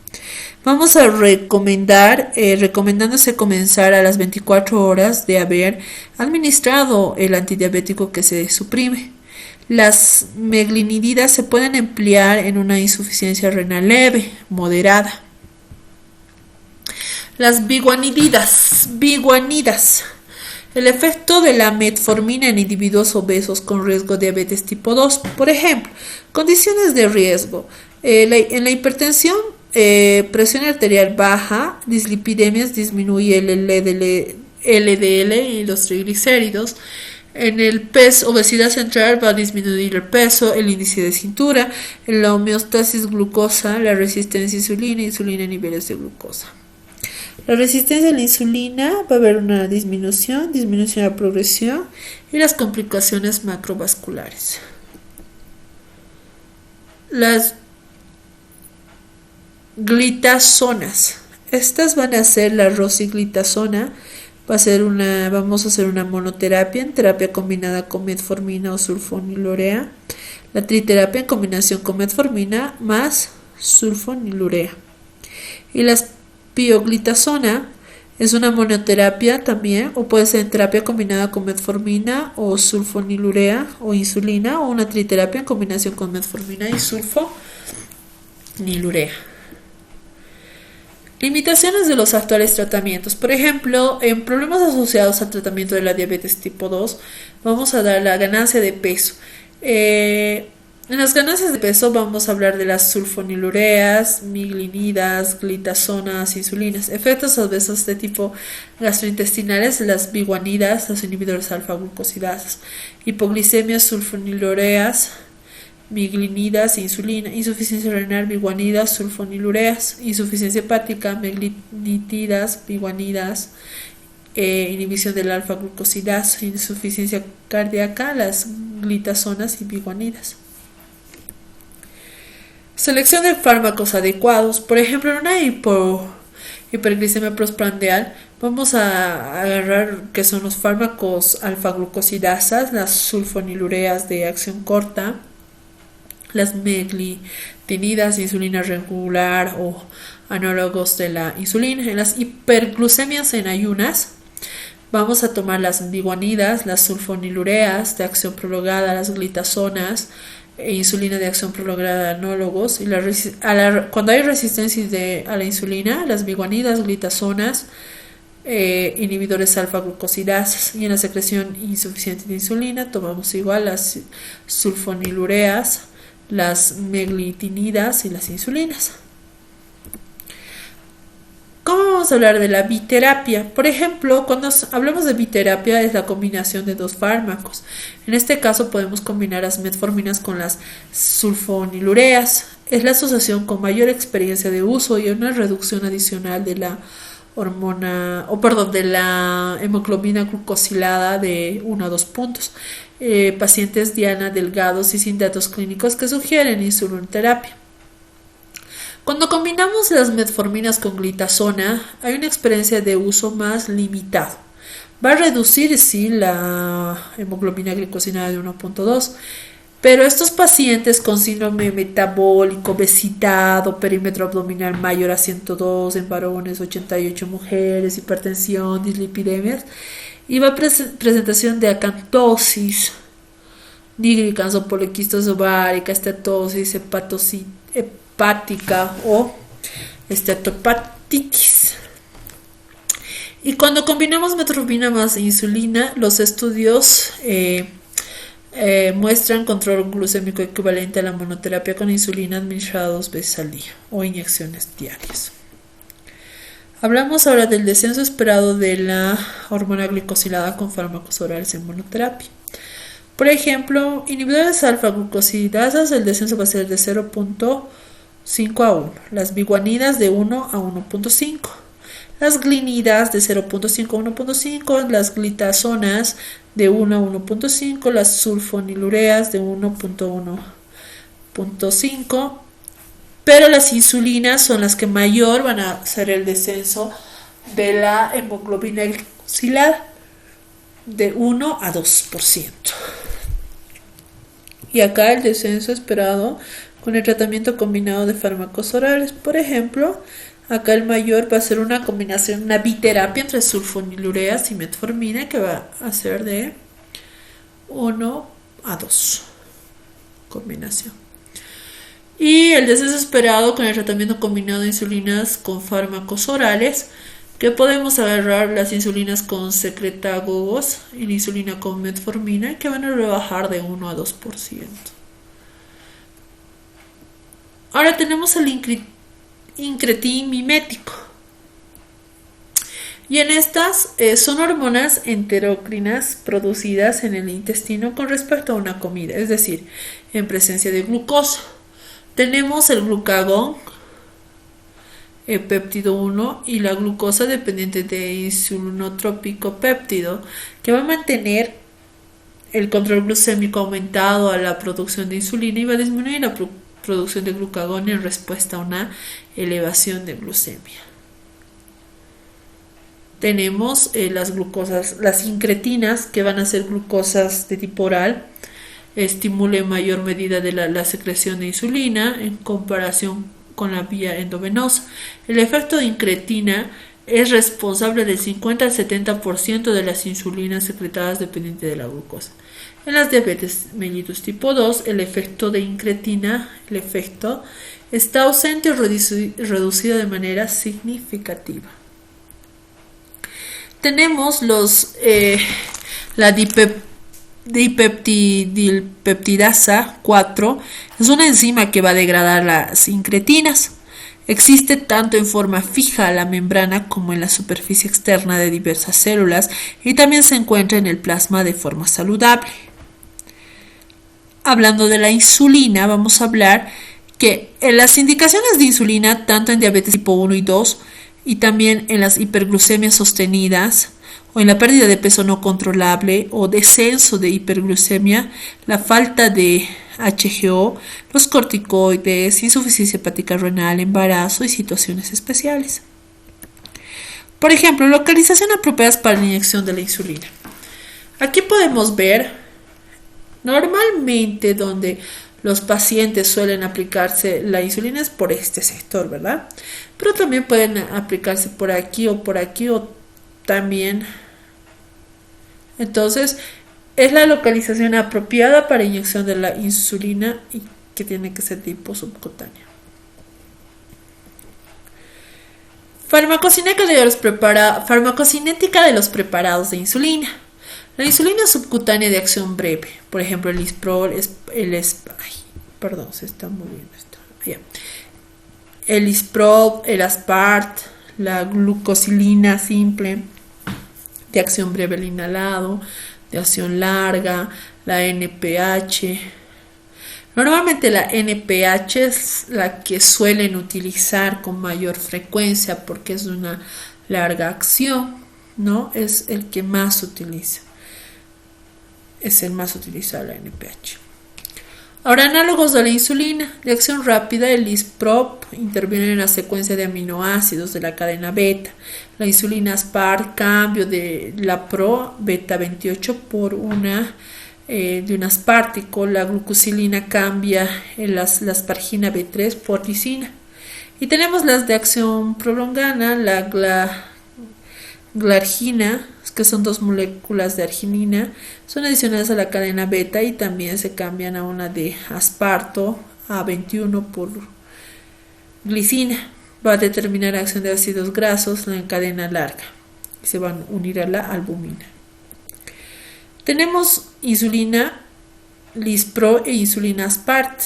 Vamos a recomendándose comenzar a las 24 horas de haber administrado el antidiabético que se suprime. Las meglinididas se pueden emplear en una insuficiencia renal leve, moderada. Las biguanidas. El efecto de la metformina en individuos obesos con riesgo de diabetes tipo 2. Por ejemplo, condiciones de riesgo. En la hipertensión, presión arterial baja, dislipidemias, disminuye el LDL y los triglicéridos. En el peso, obesidad central, va a disminuir el peso, el índice de cintura, en la homeostasis glucosa, la resistencia a insulina, niveles de glucosa. La resistencia a la insulina, va a haber una disminución de la progresión y las complicaciones macrovasculares. Las glitazonas. Estas van a ser la rosiglitazona. Vamos a hacer una monoterapia en terapia combinada con metformina o sulfonilurea. La triterapia en combinación con metformina más sulfonilurea. Y las pioglitazona es una monoterapia también, o puede ser en terapia combinada con metformina o sulfonilurea o insulina, o una triterapia en combinación con metformina y sulfonilurea. Limitaciones de los actuales tratamientos. Por ejemplo, en problemas asociados al tratamiento de la diabetes tipo 2, vamos a dar la ganancia de peso. En las ganancias de peso vamos a hablar de las sulfonilureas, miglinidas, glitazonas, insulinas. Efectos adversos de tipo gastrointestinales, las biguanidas, los inhibidores alfa-glucosidasas. Hipoglicemias, sulfonilureas, miglinidas, insulina. Insuficiencia renal, biguanidas, sulfonilureas. Insuficiencia hepática, meglitidas, biguanidas. Inhibición del alfa-glucosidasa. Insuficiencia cardíaca, las glitazonas y biguanidas. Selección de fármacos adecuados. Por ejemplo, en una hiperglicemia postprandial vamos a agarrar que son los fármacos alfa-glucosidasas, las sulfonilureas de acción corta, las meglitinidas, insulina regular o análogos de la insulina. En las hiperglucemias en ayunas vamos a tomar las biguanidas, las sulfonilureas de acción prolongada, las glitazonas, insulina de acción prolongada, análogos. Y cuando hay resistencia a la insulina, las biguanidas, glitazonas, inhibidores alfa-glucosidasas. Y en la secreción insuficiente de insulina tomamos igual las sulfonilureas, las meglitinidas y las insulinas. ¿Cómo vamos a hablar de la biterapia. Por ejemplo, cuando hablamos de biterapia es la combinación de dos fármacos. En este caso podemos combinar las metforminas con las sulfonilureas. Es la asociación con mayor experiencia de uso y una reducción adicional de la de la hemoglobina glucosilada de 1 a 2 puntos. Pacientes diana delgados y sin datos clínicos que sugieren insulinoterapia. Cuando combinamos las metforminas con glitazona, hay una experiencia de uso más limitado. Va a reducir, sí, la hemoglobina glicosilada de 1.2, pero estos pacientes con síndrome metabólico, obesidad o perímetro abdominal mayor a 102 en varones, 88 mujeres, hipertensión, dislipidemias, y va a presentación de acantosis nígricans o poliquistos ovárica, estatosis, hepática o esteatopatitis. Y cuando combinamos metformina más insulina, los estudios muestran control glucémico equivalente a la monoterapia con insulina administrada 2 veces al día o inyecciones diarias. Hablamos ahora del descenso esperado de la hormona glicosilada con fármacos orales en monoterapia. Por ejemplo, inhibidores alfa-glucosidasas, el descenso va a ser de 0.5 a 1. Las biguanidas de 1 a 1.5. Las glinidas de 0.5 a 1.5. Las glitazonas de 1 a 1.5. Las sulfonilureas de 1.1.5. Pero las insulinas son las que mayor van a hacer el descenso de la hemoglobina glicosilada de 1 a 2%. Y acá el descenso esperado con el tratamiento combinado de fármacos orales. Por ejemplo, acá el mayor va a ser una combinación, una biterapia entre sulfonilureas y metformina que va a ser de 1 a 2 combinación. Y el descenso esperado con el tratamiento combinado de insulinas con fármacos orales, que podemos agarrar las insulinas con secretagogos y la insulina con metformina, que van a rebajar de 1 a 2%. Ahora tenemos el incretin mimético. Y en estas son hormonas enterócrinas producidas en el intestino con respecto a una comida, es decir, en presencia de glucosa. Tenemos el glucagón, el péptido 1 y la glucosa dependiente de insulinotrópico péptido, que va a mantener el control glucémico aumentado a la producción de insulina y va a disminuir la producción de glucagón en respuesta a una elevación de glucemia. Tenemos las glucosas, las incretinas, que van a ser glucosas de tipo oral, estimula en mayor medida de la secreción de insulina en comparación con la vía endovenosa. El efecto de incretina es responsable del 50 al 70% de las insulinas secretadas dependiente de la glucosa. En las diabetes mellitus tipo 2, el efecto de incretina, está ausente o reducido de manera significativa. Tenemos la dipeptidilpeptidasa 4, es una enzima que va a degradar las incretinas. Existe tanto en forma fija a la membrana como en la superficie externa de diversas células y también se encuentra en el plasma de forma saludable. Hablando de la insulina, vamos a hablar que en las indicaciones de insulina, tanto en diabetes tipo 1 y 2 y también en las hiperglucemias sostenidas o en la pérdida de peso no controlable o descenso de hiperglucemia, la falta de HGO, los corticoides, insuficiencia hepática renal, embarazo y situaciones especiales. Por ejemplo, localización apropiada para la inyección de la insulina. Aquí podemos ver normalmente donde los pacientes suelen aplicarse la insulina es por este sector, ¿verdad? Pero también pueden aplicarse por aquí o también. Entonces, es la localización apropiada para inyección de la insulina y que tiene que ser tipo subcutánea. Farmacocinética de los preparados de insulina. La insulina subcutánea de acción breve, por ejemplo el Lispro, el Lispro, el Aspart, la glucosilina simple, de acción breve el inhalado, de acción larga, la NPH. Normalmente la NPH es la que suelen utilizar con mayor frecuencia porque es de una larga acción, ¿no? Es el que más se utiliza. Es el más utilizado, la NPH. Ahora, análogos de la insulina. De acción rápida, el Lisprop interviene en la secuencia de aminoácidos de la cadena beta. La insulina Aspart, cambio de la Pro beta 28 por una de un aspartico. La glucosilina cambia la aspargina B3 por lisina. Y tenemos las de acción prolongada, la glargina, que son 2 moléculas de arginina, son adicionadas a la cadena beta y también se cambian a una de asparto A21 por glicina. Va a determinar la acción de ácidos grasos en cadena larga y se van a unir a la albumina. Tenemos insulina Lispro e insulina Aspart.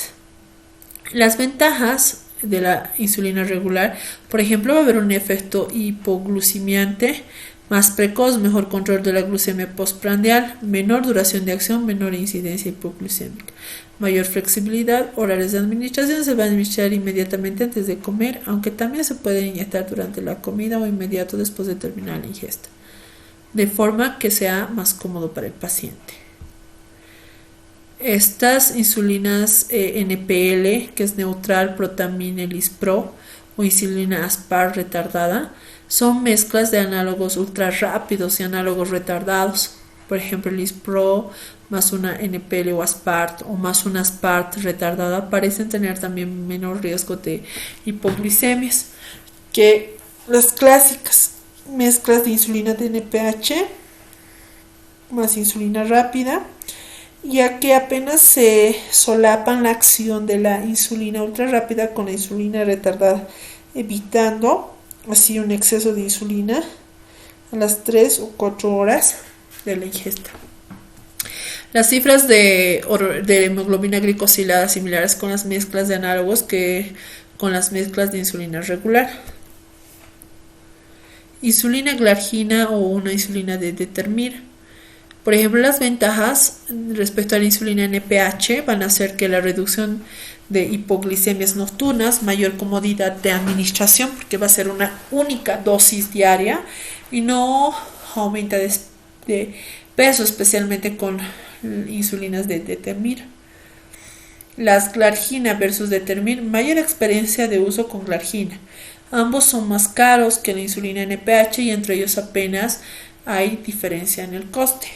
Las ventajas de la insulina regular, por ejemplo, va a haber un efecto hipoglucemiante más precoz, mejor control de la glucemia postprandial, menor duración de acción, menor incidencia hipoglucémica, mayor flexibilidad, horarios de administración, se va a administrar inmediatamente antes de comer, aunque también se puede inyectar durante la comida o inmediato después de terminar la ingesta, de forma que sea más cómodo para el paciente. Estas insulinas NPL, que es neutral, protamina, Lispro, o insulina Aspart retardada, son mezclas de análogos ultra rápidos y análogos retardados. Por ejemplo, el Lispro más una NPL o Aspart o más una Aspart retardada parecen tener también menor riesgo de hipoglicemias que las clásicas mezclas de insulina de NPH más insulina rápida, ya que apenas se solapan la acción de la insulina ultra rápida con la insulina retardada, evitando así un exceso de insulina a las 3 o 4 horas de la ingesta. Las cifras de hemoglobina glicosilada similares con las mezclas de análogos que con las mezclas de insulina regular. Insulina glargina o una insulina de determir. Por ejemplo, las ventajas respecto a la insulina NPH van a ser que la reducción de hipoglicemias nocturnas, mayor comodidad de administración, porque va a ser una única dosis diaria y no aumenta de peso, especialmente con insulinas de determir. Las glargina versus determir, mayor experiencia de uso con glargina. Ambos son más caros que la insulina NPH y entre ellos apenas hay diferencia en el coste.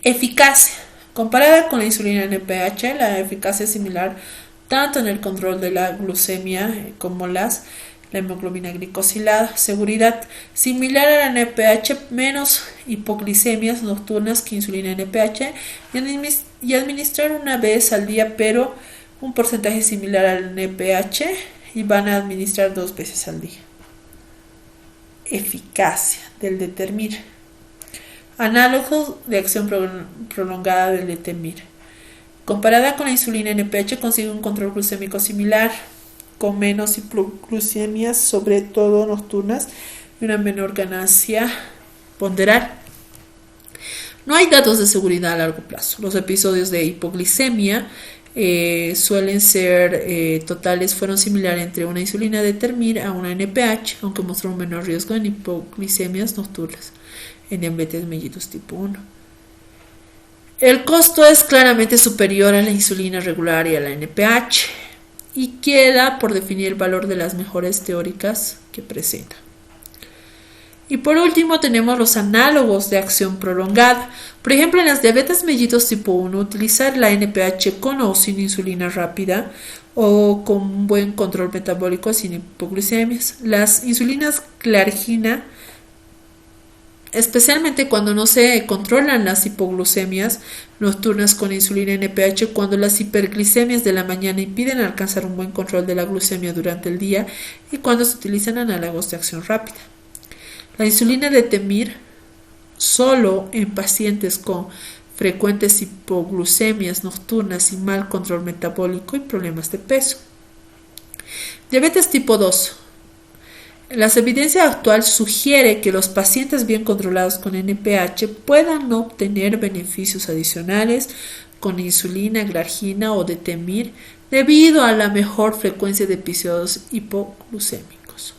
Eficacia. Comparada con la insulina NPH, la eficacia es similar tanto en el control de la glucemia como la hemoglobina glicosilada. Seguridad. Similar a la NPH, menos hipoglicemias nocturnas que insulina NPH y administrar una vez al día, pero un porcentaje similar al NPH y van a administrar 2 veces al día. Eficacia del determir. Análogos de acción prolongada del determir. Comparada con la insulina NPH, consigue un control glucémico similar, con menos hipoglucemias, sobre todo nocturnas, y una menor ganancia ponderal. No hay datos de seguridad a largo plazo. Los episodios de hipoglicemia suelen ser totales, fueron similares entre una insulina determir a una NPH, aunque mostró un menor riesgo en hipoglicemias nocturnas en diabetes mellitus tipo 1. El costo es claramente superior a la insulina regular y a la NPH y queda por definir el valor de las mejores teóricas que presenta. Y por último tenemos los análogos de acción prolongada. Por ejemplo, en las diabetes mellitus tipo 1, utilizar la NPH con o sin insulina rápida o con un buen control metabólico sin hipoglucemias. Las insulinas glargina, especialmente cuando no se controlan las hipoglucemias nocturnas con insulina NPH, cuando las hiperglicemias de la mañana impiden alcanzar un buen control de la glucemia durante el día y cuando se utilizan análogos de acción rápida. La insulina detemir solo en pacientes con frecuentes hipoglucemias nocturnas y mal control metabólico y problemas de peso. Diabetes tipo 2. La evidencia actual sugiere que los pacientes bien controlados con NPH puedan obtener beneficios adicionales con insulina, glargina o detemir debido a la mejor frecuencia de episodios hipoglucémicos.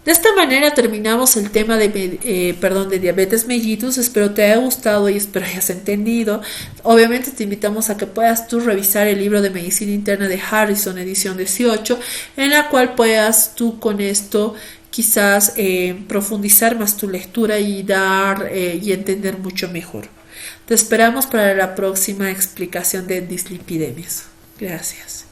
De esta manera terminamos el tema de diabetes mellitus. Espero te haya gustado y espero hayas entendido. Obviamente te invitamos a que puedas tú revisar el libro de Medicina Interna de Harrison, edición 18, en la cual puedas tú con esto quizás profundizar más tu lectura y dar y entender mucho mejor. Te esperamos para la próxima explicación de dislipidemias. Gracias.